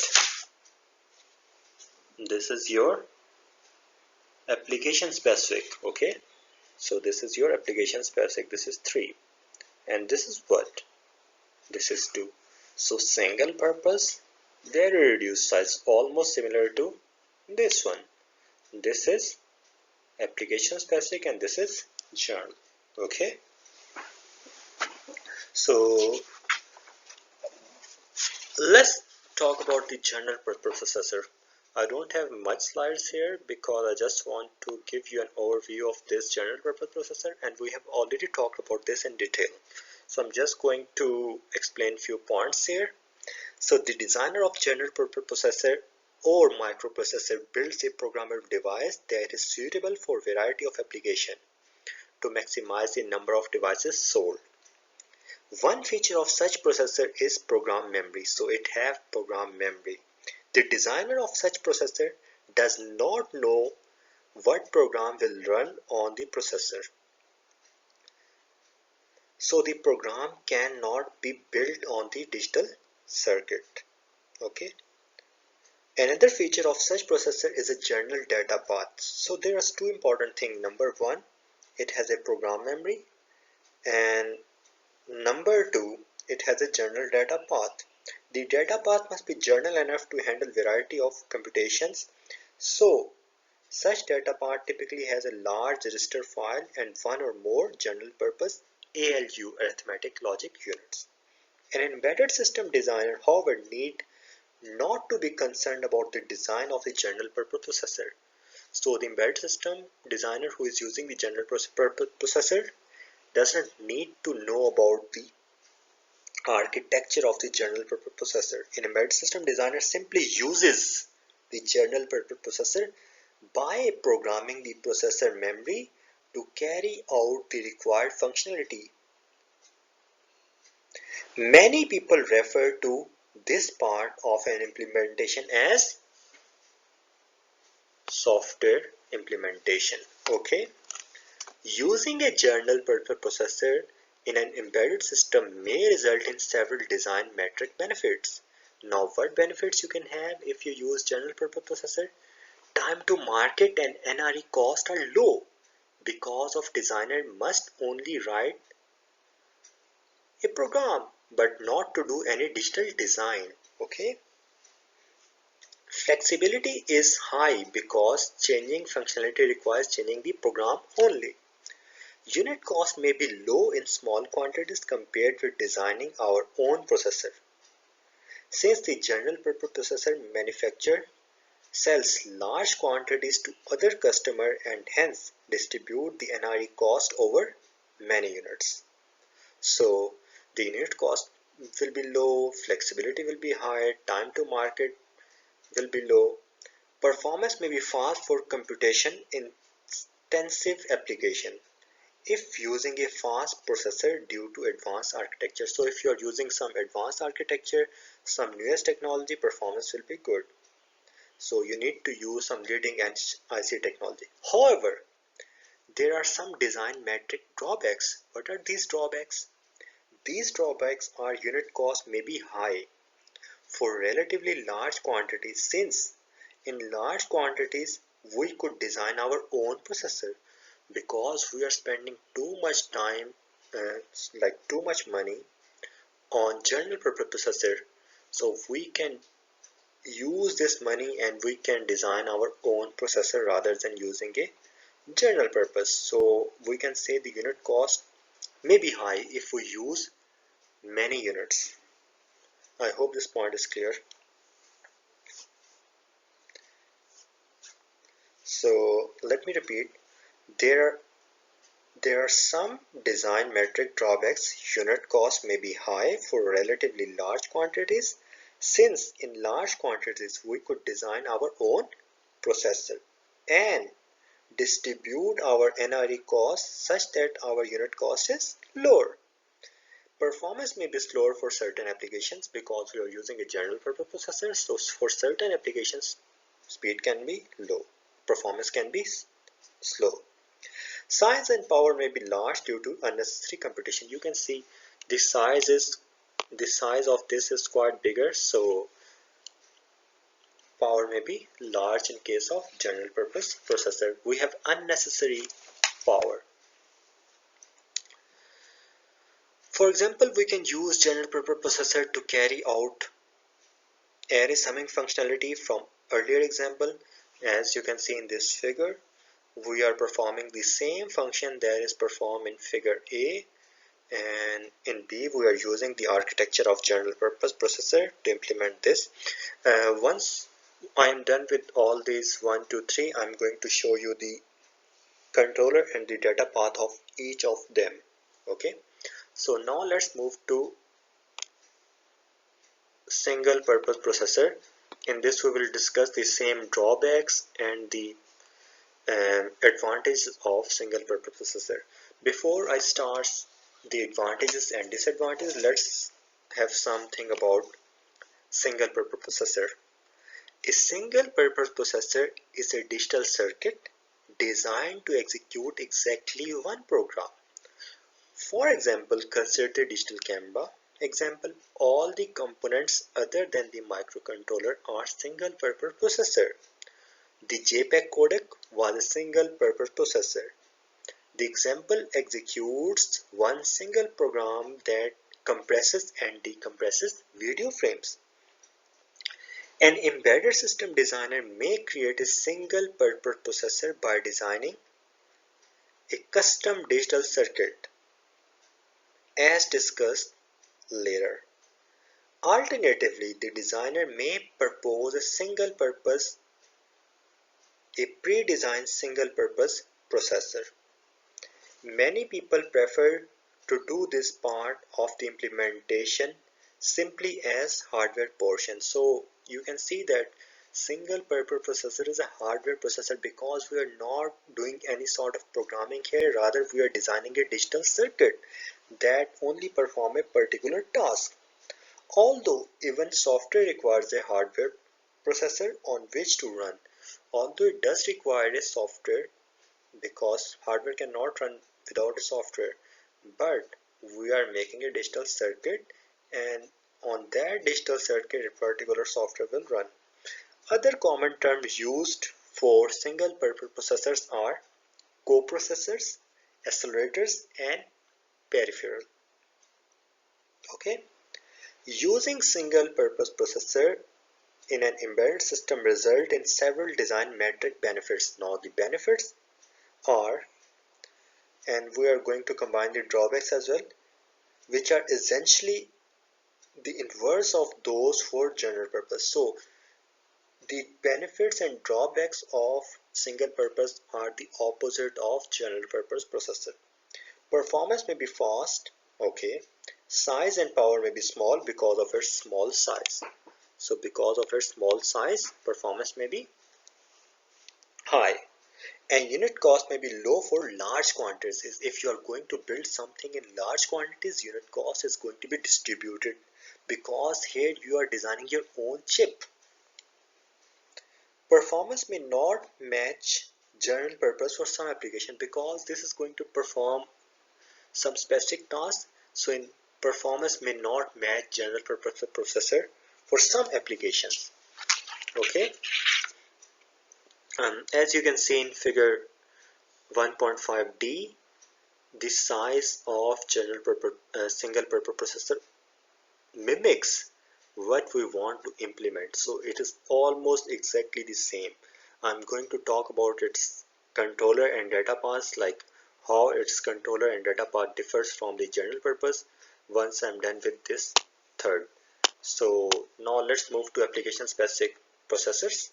This is your application specific. Okay, so this is your application specific. This is 3, and this is what? This is 2. So single purpose, very reduced size, almost similar to this one. This is application specific, and this is journal. Okay, so let's talk about the general purpose processor. I don't have much slides here because I just want to give you an overview of this general purpose processor, and we have already talked about this in detail. So I'm just going to explain few points here. So the designer of general purpose processor or microprocessor builds a programmable device that is suitable for a variety of applications to maximize the number of devices sold. One feature of such processor is program memory. So it have program memory. The designer of such processor does not know what program will run on the processor. So the program cannot be built on the digital circuit. Okay. Another feature of such processor is a general data path. So there are two important things. Number one, it has a program memory, and number two, it has a general data path. The data path must be general enough to handle variety of computations. So such data path typically has a large register file and one or more general purpose ALU arithmetic logic units. An embedded system designer, however, need not to be concerned about the design of the general purpose processor. So the embedded system designer who is using the general purpose processor doesn't need to know about the architecture of the general purpose processor. An embedded system designer simply uses the general purpose processor by programming the processor memory to carry out the required functionality. Many people refer to this part of an implementation as software implementation. Okay, using a general purpose processor in an embedded system may result in several design metric benefits. Now, what benefits you can have if you use general purpose processor? Time to market and NRE cost are low because of designer must only write a program but not to do any digital design. Okay, Flexibility is high because changing functionality requires changing the program only. Unit cost may be low in small quantities compared with designing our own processor. Since the general purpose processor manufacturer sells large quantities to other customers and hence distribute the NRE cost over many units. So the unit cost will be low, flexibility will be high, time to market will be low. Performance may be fast for computation intensive application if using a fast processor due to advanced architecture. So if you are using some advanced architecture, some newest technology, performance will be good. So you need to use some leading edge IC technology. However, there are some design metric drawbacks. What are these drawbacks? These drawbacks are unit cost may be high for relatively large quantities, since in large quantities we could design our own processor, because we are spending too much time, like too much money on general purpose processor. So we can use this money and we can design our own processor rather than using a general purpose. So we can say the unit cost may be high if we use many units. I hope this point is clear. So let me repeat. There are some design metric drawbacks. Unit cost may be high for relatively large quantities, since in large quantities we could design our own processor and distribute our NRE costs such that our unit cost is lower. Performance may be slower for certain applications because we are using a general purpose processor. So for certain applications, speed can be low, performance can be slow. Size and power may be large due to unnecessary computation. You can see the size of this is quite bigger, so power may be large in case of general purpose processor. We have unnecessary power. For example, we can use general purpose processor to carry out array summing functionality from earlier example. As you can see in this figure, we are performing the same function that is performed in figure A, and in B we are using the architecture of general purpose processor to implement this. Once I am done with all these 1, 2, 3, I'm going to show you the controller and the data path of each of them. Okay, so now let's move to single purpose processor. In this we will discuss the same drawbacks and the advantages of single purpose processor. Before I start the advantages and disadvantages, let's have something about single purpose processor. A single purpose processor is a digital circuit designed to execute exactly one program. For example, consider the digital camera example. All the components other than the microcontroller are single purpose processor. The JPEG codec was a single purpose processor. The example executes one single program that compresses and decompresses video frames. An embedded system designer may create a single purpose processor by designing a custom digital circuit, as discussed later. Alternatively, the designer may propose a pre-designed single-purpose processor. Many people prefer to do this part of the implementation simply as hardware portion. So you can see that single-purpose processor is a hardware processor because we are not doing any sort of programming here. Rather, we are designing a digital circuit that only perform a particular task. Although even software requires a hardware processor on which to run, although it does require a software because hardware cannot run without a software, but we are making a digital circuit and on that digital circuit a particular software will run. Other common terms used for single purpose processors are coprocessors, accelerators, and peripheral. Okay, using single purpose processor in an embedded system result in several design metric benefits. Now the benefits are, and we are going to combine the drawbacks as well, which are essentially the inverse of those for general purpose. So the benefits and drawbacks of single purpose are the opposite of general purpose processor. Performance may be fast, okay. Size and power may be small because of its small size. So because of its small size, performance may be high. And unit cost may be low for large quantities. If you are going to build something in large quantities, unit cost is going to be distributed because here you are designing your own chip. Performance may not match general purpose for some application because this is going to perform some specific tasks. So in performance may not match general purpose processor for some applications. Okay. As you can see in figure 1.5D, the size of general purpose single purpose processor mimics what we want to implement. So it is almost exactly the same. I'm going to talk about its controller and data paths, like how its controller and data path differs from the general purpose once I'm done with this third. So now let's move to application specific processors.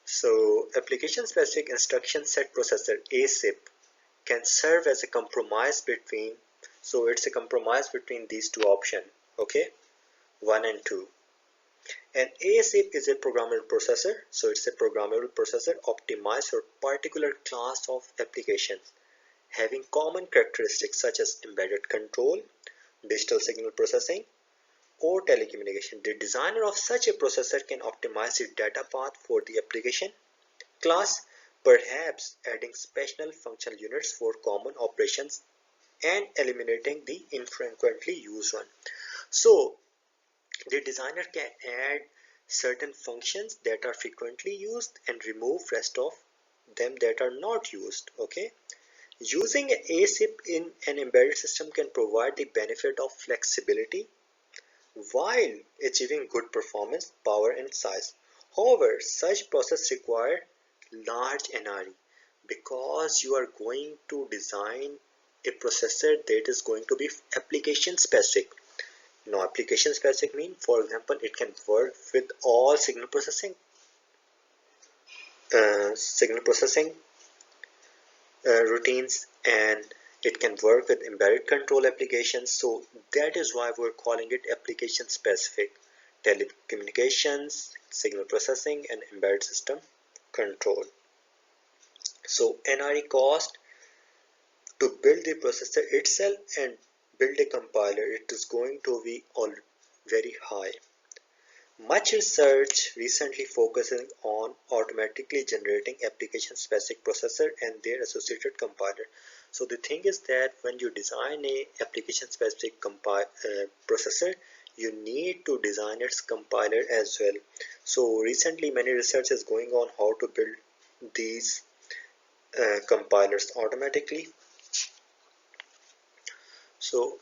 So application specific instruction set processor ASIP can serve as a compromise between, so it's a compromise between these two options, okay, 1 and 2. An ASIP is a programmable processor, so it's a programmable processor optimized for particular class of applications having common characteristics such as embedded control, digital signal processing, or telecommunication. The designer of such a processor can optimize the data path for the application class, perhaps adding special functional units for common operations and eliminating the infrequently used one. So the designer can add certain functions that are frequently used and remove rest of them that are not used. Okay. Using an ASIP in an embedded system can provide the benefit of flexibility while achieving good performance, power and size. However, such process require large NRE because you are going to design a processor that is going to be application specific. Now application specific means, for example, it can work with all signal processing routines, and it can work with embedded control applications. So that is why we're calling it application specific. Telecommunications, signal processing and embedded system control. So NRE cost to build the processor itself and build a compiler, it is going to be all very high. Much research recently focusing on automatically generating application-specific processor and their associated compiler. So the thing is that when you design a application-specific processor, you need to design its compiler as well. So recently many research is going on how to build these compilers automatically. So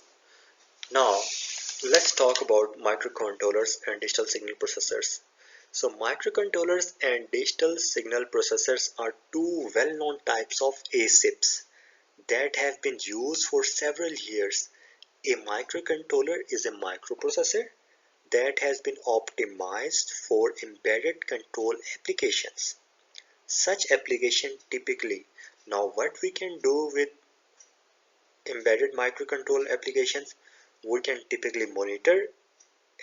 now let's talk about microcontrollers and digital signal processors. So microcontrollers and digital signal processors are two well-known types of ASIPs that have been used for several years. A microcontroller is a microprocessor that has been optimized for embedded control applications. Such application typically, now what we can do with embedded microcontroller applications, we can typically monitor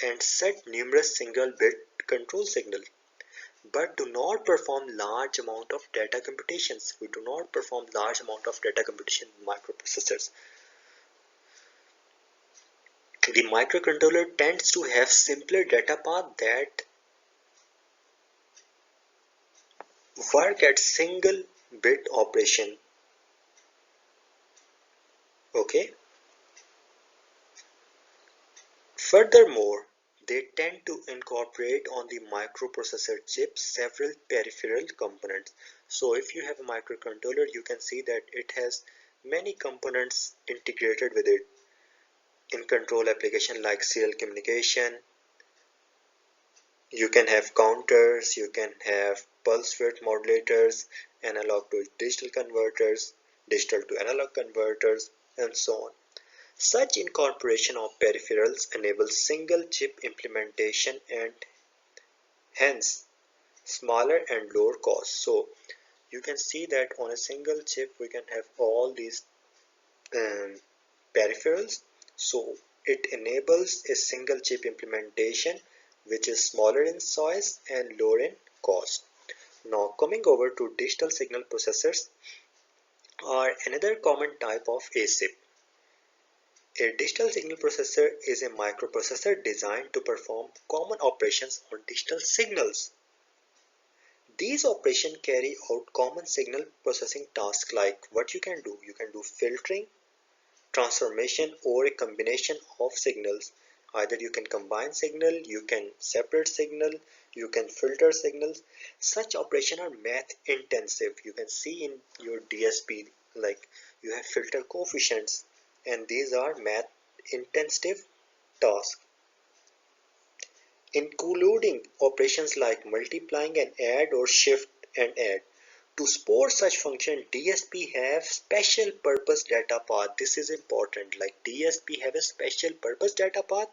and set numerous single bit control signals, but do not perform large amount of data computations. We do not perform large amount of data computation in microprocessors. The microcontroller tends to have simpler data path that work at single bit operation. Okay. Furthermore, they tend to incorporate on the microprocessor chip several peripheral components. So if you have a microcontroller, you can see that it has many components integrated with it in control application like serial communication, You can have counters, you can have pulse width modulators, analog to digital converters, digital to analog converters, and so on. Such incorporation of peripherals enables single chip implementation and hence smaller and lower cost. So you can see that on a single chip we can have all these um, peripherals. So it enables a single chip implementation which is smaller in size and lower in cost. Now coming over to digital signal processors are another common type of ASIP. A digital signal processor is a microprocessor designed to perform common operations on digital signals. These operations carry out common signal processing tasks like what you can do. You can do filtering, transformation, or a combination of signals. Either you can combine signal, you can separate signal, you can filter signals. Such operations are math intensive. You can see in your DSP like you have filter coefficients and these are math intensive tasks, including operations like multiplying and add or shift and add. To support such function, DSP have special purpose data path. This is important. Like DSP have a special purpose data path,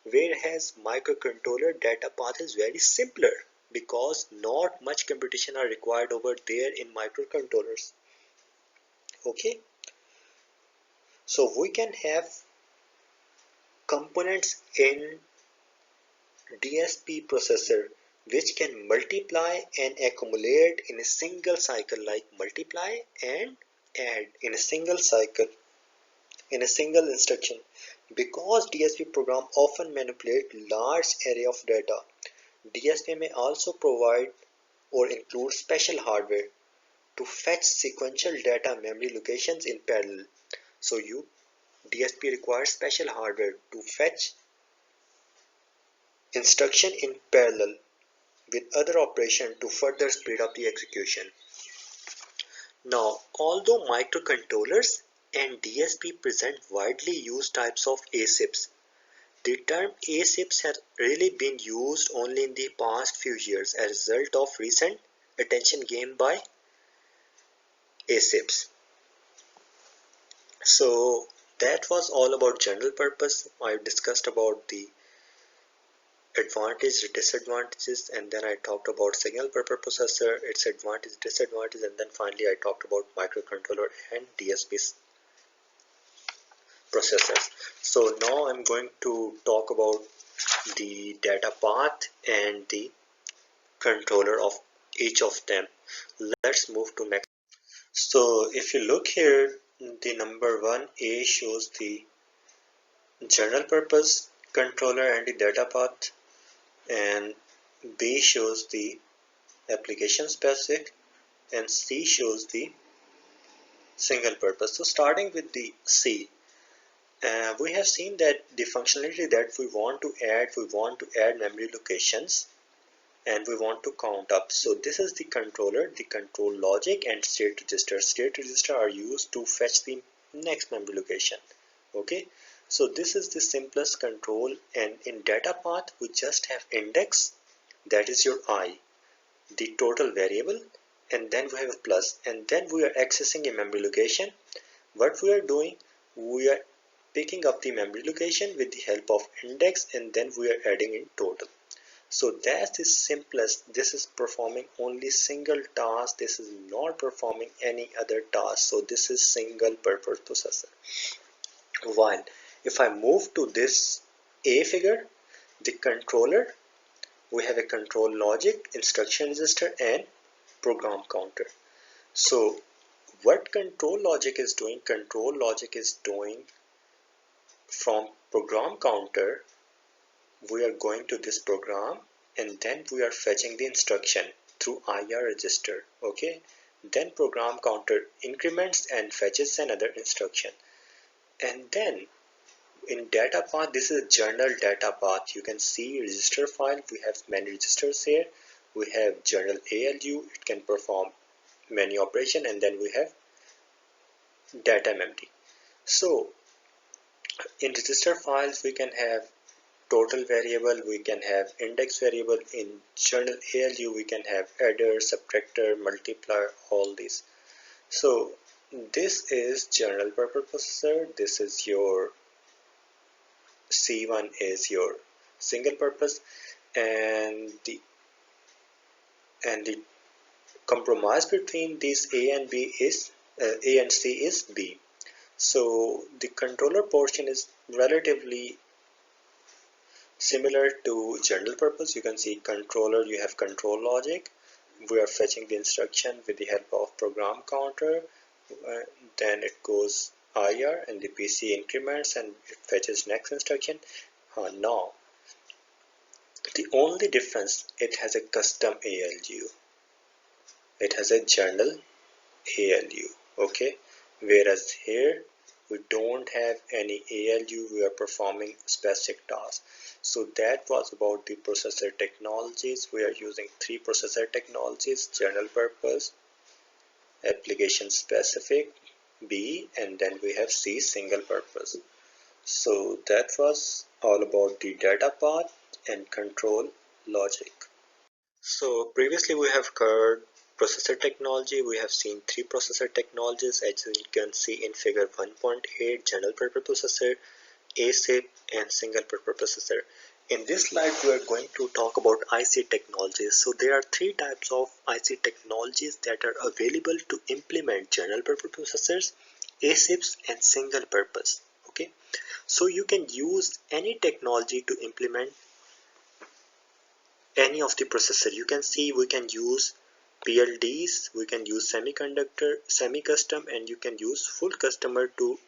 whereas microcontroller data path is very simpler because not much computation are required over there in microcontrollers. Okay, so we can have components in DSP processor which can multiply and accumulate in a single cycle, like multiply and add in a single cycle in a single instruction. Because DSP program often manipulate large array of data, DSP may also provide or include special hardware to fetch sequential data memory locations in parallel. So DSP requires special hardware to fetch instruction in parallel with other operation to further speed up the execution. Now, although microcontrollers and DSP present widely used types of ASIPs, the term ASIPs has really been used only in the past few years as a result of recent attention gained by ASIPs. So that was all about general purpose. I discussed about the advantages, disadvantages, and then I talked about signal purpose processor, its advantage, disadvantage, and then finally I talked about microcontroller and DSP processors. So now I'm going to talk about the data path and the controller of each of them. Let's move to next. So if you look here, the number 1A shows the general purpose controller and the data path, and B shows the application specific, and C shows the single purpose. So starting with the C, we have seen that the functionality that we want to add memory locations and we want to count up. So this is the controller, the control logic and state register. State register are used to fetch the next memory location. Okay, so this is the simplest control, and in data path we just have index, that is your I, the total variable, and then we have a plus, and then we are accessing a memory location. What we are doing, we are picking up the memory location with the help of index, and then we are adding in total. So that's the simplest. This is performing only single task. This is not performing any other task. So this is single purpose processor. While if I move to this A figure, the controller, we have a control logic, instruction register, and program counter. So what control logic is doing? Control logic is doing from program counter, we are going to this program and then we are fetching the instruction through IR register. Okay, then program counter increments and fetches another instruction, and then in data path, this is a general data path. You can see register file. We have many registers here. We have general ALU, it can perform many operation, and then we have data memory. So in register files we can have total variable, we can have index variable. In general ALU we can have adder, subtractor, multiplier, all these. So this is general purpose processor. This is your C1 is your single purpose, and the compromise between these A and B is A and C is B. So the controller portion is relatively similar to general purpose. You can see controller, you have control logic. We are fetching the instruction with the help of program counter. Uh, then it goes IR and the PC increments and it fetches next instruction. Now, the only difference, it has a custom ALU. It has a general ALU. Okay, whereas here we don't have any ALU, we are performing specific tasks. So that was about the processor technologies. We are using three processor technologies: general purpose, application specific, B, and then we have C, single purpose. So that was all about the data path and control logic. So previously we have covered processor technology. We have seen three processor technologies, as you can see in figure 1.8: general purpose processor, ASIC, and single purpose processor. In this slide we are going to talk about IC technologies. So there are three types of IC technologies that are available to implement general purpose processors, ASICs, and single purpose. Okay, so you can use any technology to implement any of the processor. You can see we can use PLDs, we can use semiconductor, semi-custom, and you can use full customer to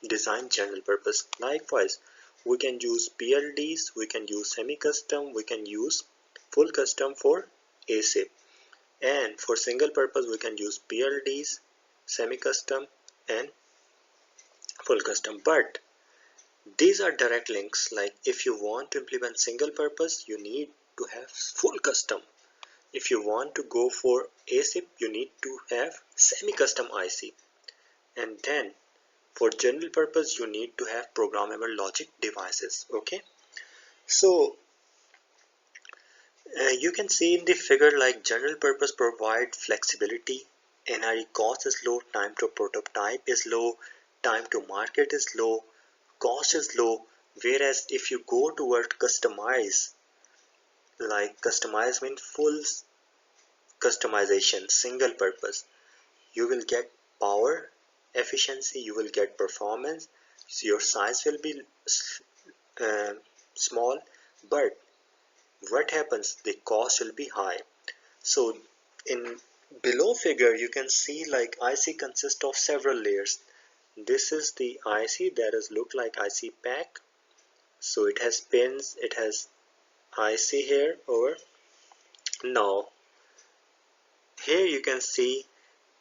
design general purpose. Likewise, we can use PLDs, we can use semi-custom, we can use full custom for ASIC. And for single purpose, we can use PLDs, semi-custom, and full custom. But these are direct links. Like if you want to implement single purpose, you need to have full custom. If you want to go for ASIC, you need to have semi-custom IC. And then for general purpose, you need to have programmable logic devices. Okay, so you can see in the figure, like general purpose provide flexibility. NRE cost is low, time to prototype is low, time to market is low, cost is low. Whereas if you go toward customize, like customize means full customization, single purpose, you will get power efficiency, you will get performance. So your size will be uh, small, but what happens, the cost will be high. So in below figure you can see like IC consists of several layers. This is the IC that is look like IC pack. So it has pins, it has IC here over. Now here you can see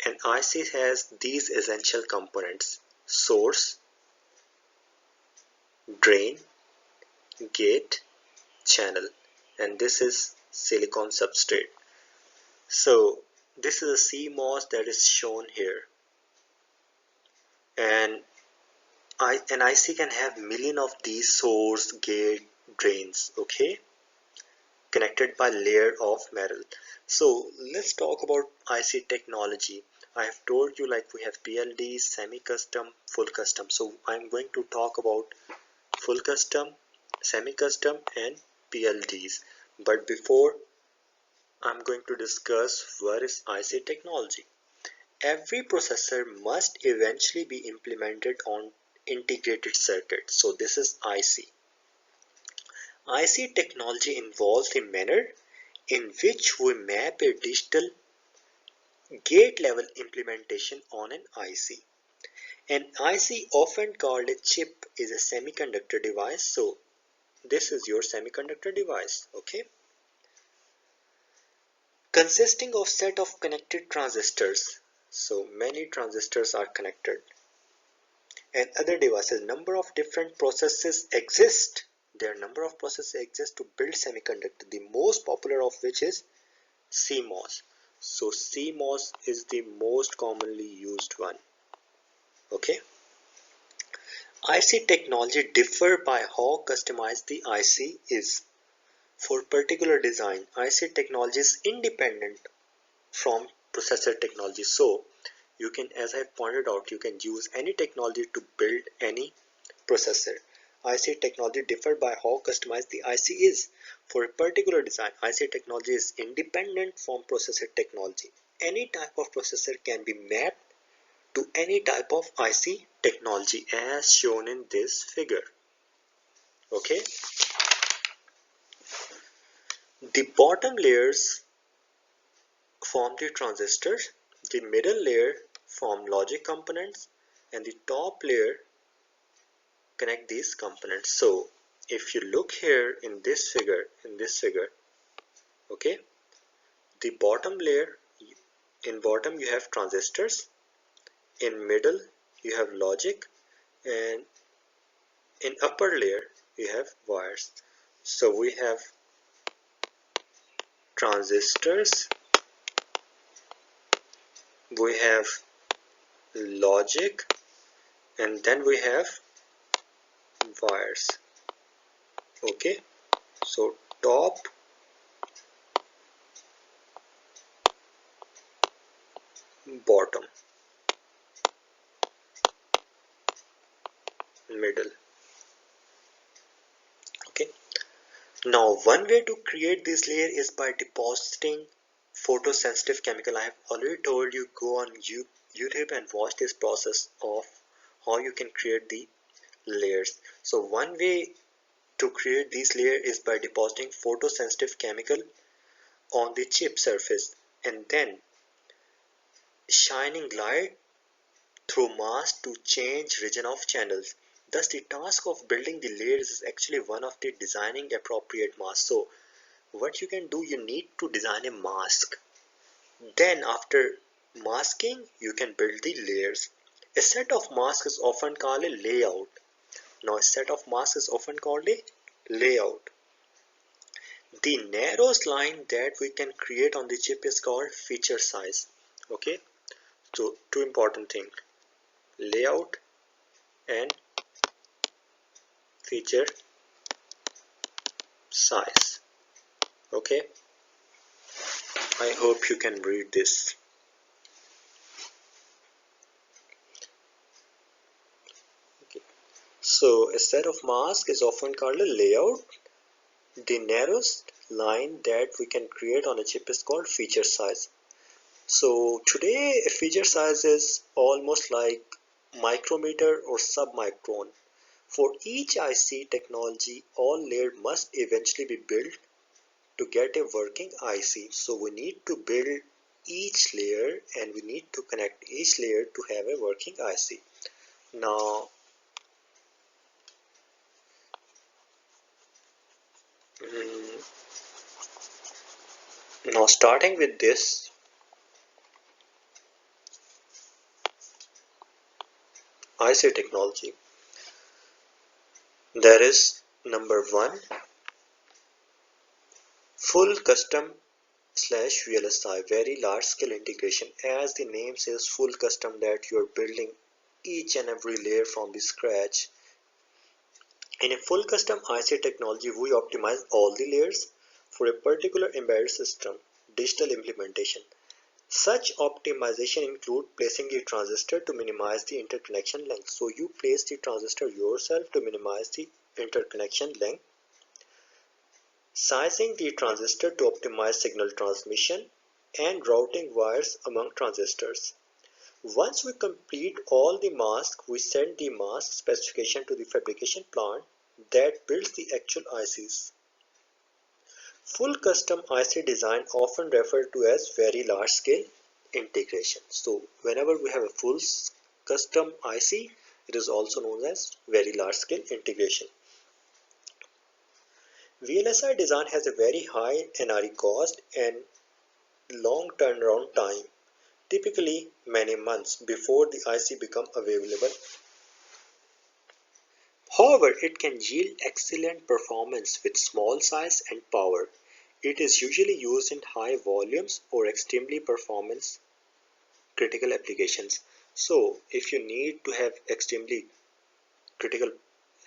an IC has these essential components: source, drain, gate, channel, and this is silicon substrate. So this is a CMOS that is shown here, and an IC can have million of these source, gate, drains, okay, connected by layer of metal. So let's talk about IC technology. I have told you like we have PLD, semi-custom, full custom. So I'm going to talk about full custom, semi-custom, and PLDs. But before, I'm going to discuss what is IC technology. Every processor must eventually be implemented on integrated circuit. So this is IC. IC technology involves the manner in which we map a digital gate level implementation on an IC. An IC, often called a chip, is a semiconductor device. So this is your semiconductor device, okay, consisting of set of connected transistors. So many transistors are connected, and other devices. Number of different processes exist. There are number of processes exist to build semiconductor, the most popular of which is CMOS. So CMOS is the most commonly used one. Okay, IC technology differ by how customized the IC is. For particular design, IC technology is independent from processor technology. So you can, as I pointed out, you can use any technology to build any processor. IC technology differ by how customized the IC is. For a particular design, IC technology is independent from processor technology. Any type of processor can be mapped to any type of IC technology as shown in this figure. Okay, the bottom layers form the transistors, the middle layer form logic components, and the top layer connect these components. So if you look here in this figure, okay, the bottom layer, in bottom you have transistors, in middle you have logic, and in upper layer you have wires. So we have transistors, we have logic, and then we have wires. Okay, so top, bottom, middle. Okay, now one way to create this layer is by depositing photosensitive chemical. I have already told you, go on YouTube and watch this process of how you can create the layers. So one way to create this layer is by depositing photosensitive chemical on the chip surface and then shining light through mask to change region of channels. Thus the task of building the layers is actually one of the designing appropriate mask. So what you can do, you need to design a mask. Then after masking, you can build the layers. A set of masks is often called a layout. Now a set of masks is often called a layout. The narrowest line that we can create on the chip is called feature size. Okay, so two important things: layout and feature size. Okay, I hope you can read this. Okay. So a set of masks is often called a layout. The narrowest line that we can create on a chip is called feature size. So today a feature size is almost like micrometer or submicron. For each IC technology, all layers must eventually be built to get a working IC. So we need to build each layer and we need to connect each layer to have a working IC. Now, starting with this, IC technology, there is number one, full custom slash VLSI, very large scale integration. As the name says, full custom, that you are building each and every layer from the scratch. In a full custom IC technology, we optimize all the layers for a particular embedded system digital implementation. Such optimization include placing the transistor to minimize the interconnection length. So you place the transistor yourself to minimize the interconnection length. Sizing the transistor to optimize signal transmission and routing wires among transistors. Once we complete all the masks, we send the mask specification to the fabrication plant that builds the actual ICs. Full custom IC design often referred to as very large scale integration. So whenever we have a full custom IC, it is also known as very large scale integration. VLSI design has a very high NRE cost and long turnaround time, typically many months before the IC becomes available. However, it can yield excellent performance with small size and power. It is usually used in high volumes or extremely performance critical applications. So if you need to have extremely critical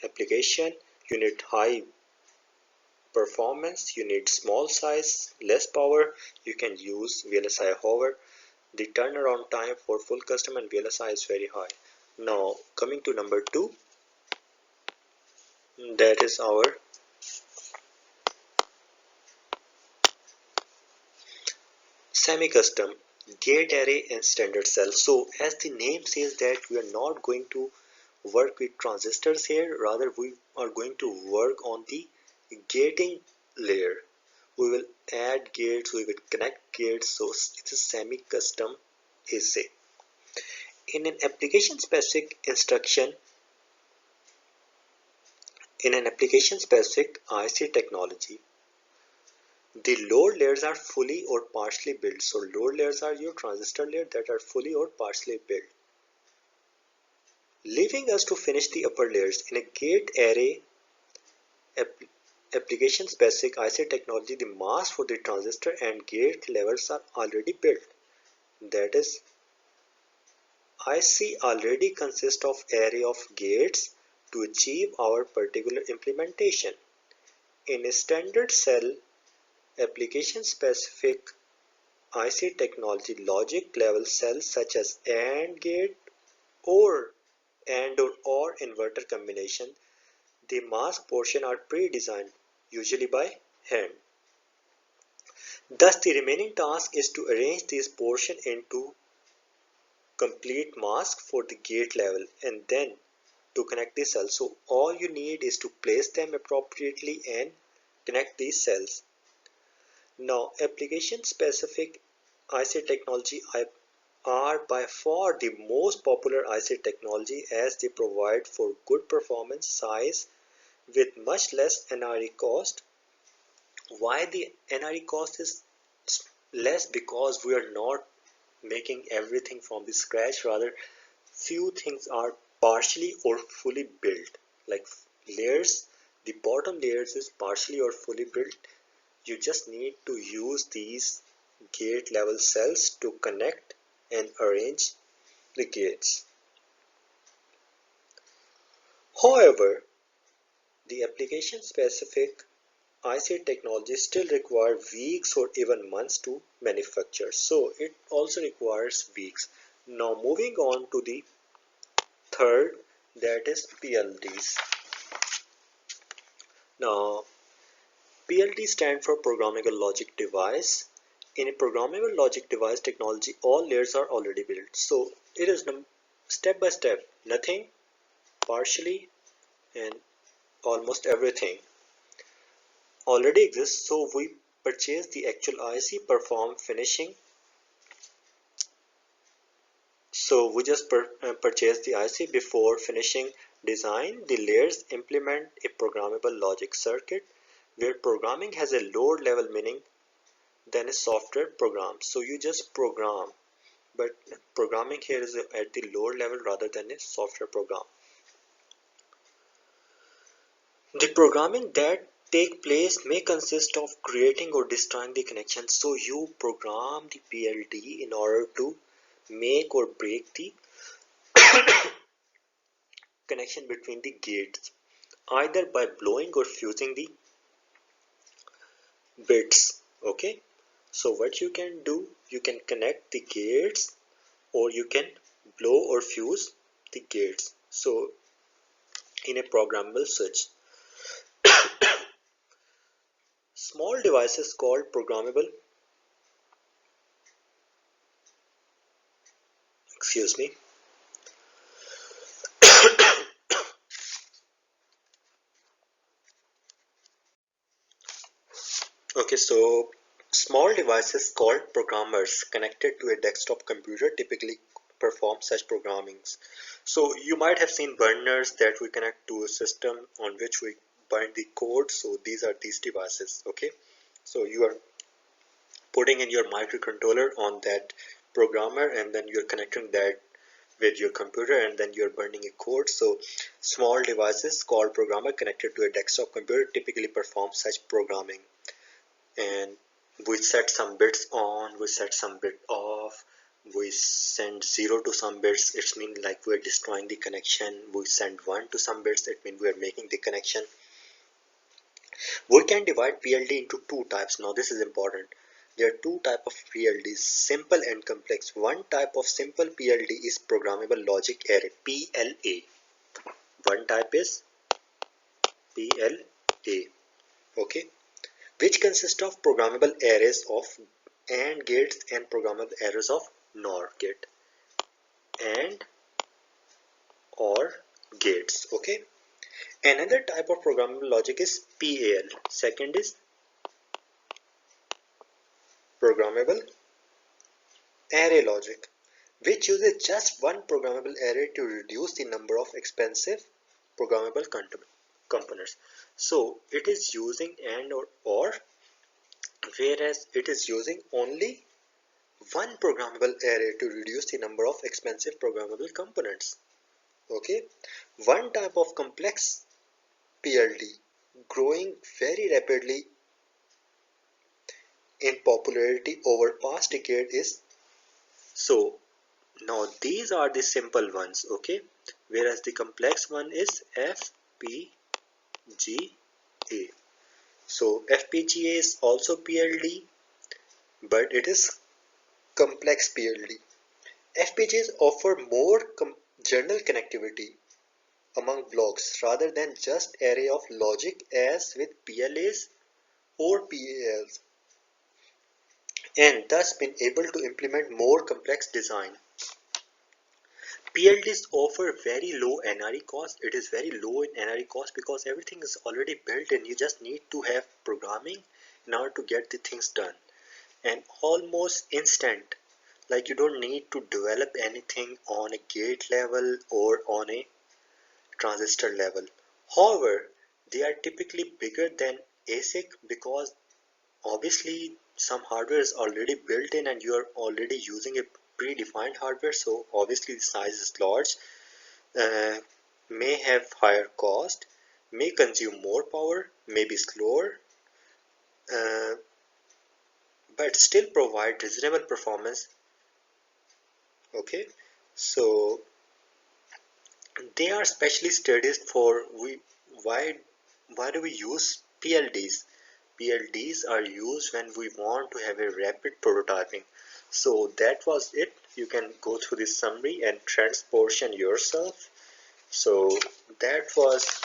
application, you need high performance, you need small size, less power, you can use VLSI. However, the turnaround time for full custom and VLSI is very high. Now coming to number 2, that is our semi-custom gate array and standard cell. So as the name says that we are not going to work with transistors here, rather we are going to work on the gating layer. We will add gates, we will connect gates, so it's a semi-custom ASIC. In an application specific instruction, in an application specific IC technology, the load layers are fully or partially built. So load layers are your transistor layer that are fully or partially built, leaving us to finish the upper layers. In a gate array application specific IC technology, the mask for the transistor and gate levels are already built. That is, IC already consists of array of gates to achieve our particular implementation. In a standard cell application specific IC technology, logic level cells such as AND gate or AND or inverter combination, the mask portion are pre-designed, usually by hand. Thus the remaining task is to arrange these portions into complete mask for the gate level and then to connect the cells. So all you need is to place them appropriately and connect these cells. Now application specific IC technology are by far the most popular IC technology as they provide for good performance, size with much less NRE cost. Why the NRE cost is less? Because we are not making everything from the scratch, rather few things are partially or fully built, like layers. The bottom layers is partially or fully built. You just need to use these gate level cells to connect and arrange the gates. However, the application specific IC technology still require weeks or even months to manufacture, so it also requires weeks. Now moving on to the third, that is PLDs. Now PLD stands for programmable logic device. In a programmable logic device technology, all layers are already built, so it is step by step, nothing partially, and almost everything already exists. So we purchase the actual IC, perform finishing. So we just purchase the IC before finishing design. The layers implement a programmable logic circuit where programming has a lower level meaning than a software program. So you just program, but programming here is at the lower level rather than a software program. The programming that take place may consist of creating or destroying the connection. So you program the PLD in order to make or break the connection between the gates, either by blowing or fusing the bits. Okay, so what you can do, you can connect the gates or you can blow or fuse the gates. So in a programmable switch, small devices called programmable, excuse me, okay, so small devices called programmers connected to a desktop computer typically perform such programmings. So you might have seen burners that we connect to a system on which we burn the code. So these are these devices. Okay, so you are putting in your microcontroller on that programmer and then you're connecting that with your computer and then you're burning a code. So small devices called programmer connected to a desktop computer typically perform such programming, and we set some bits on, we set some bit off, We send 0 to some bits, it means like we're destroying the connection. We send 1 to some bits, it means we're making the connection. We can divide PLD into two types. Now this is important. There are two types of PLDs, simple and complex. One type of simple PLD is programmable logic array, PLA. One type is PLA, okay, which consists of programmable arrays of AND gates and programmable arrays of NOR gate and or gates, okay. Another type of programmable logic is PAL. Second is programmable array logic, which uses just one programmable array to reduce the number of expensive programmable components. So it is using AND or, whereas it is using only one programmable array to reduce the number of expensive programmable components. Okay, one type of complex PLD growing very rapidly in popularity over past decade is, so now these are the simple ones, okay, whereas the complex one is FPGA. So FPGA is also PLD, but it is complex PLD. FPGAs offer more general connectivity among blocks rather than just array of logic as with PLAs or PALs, and thus been able to implement more complex design. PLDs offer very low NRE cost. It is very low in NRE cost because everything is already built and you just need to have programming in order to get the things done. And almost instant, like you don't need to develop anything on a gate level or on a transistor level. However, they are typically bigger than ASIC because obviously some hardware is already built in and you are already using a predefined hardware, so obviously the size is large, uh, may have higher cost, may consume more power, may be slower, uh, but still provide reasonable performance, okay. So they are specially studied for why do we use PLDs? PLDs are used when we want to have a rapid prototyping. So that was it. You can go through this summary and transportation yourself. So that was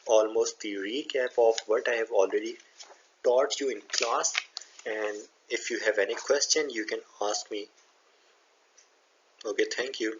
almost the recap of what I have already taught you in class. And if you have any question, you can ask me. Okay, thank you.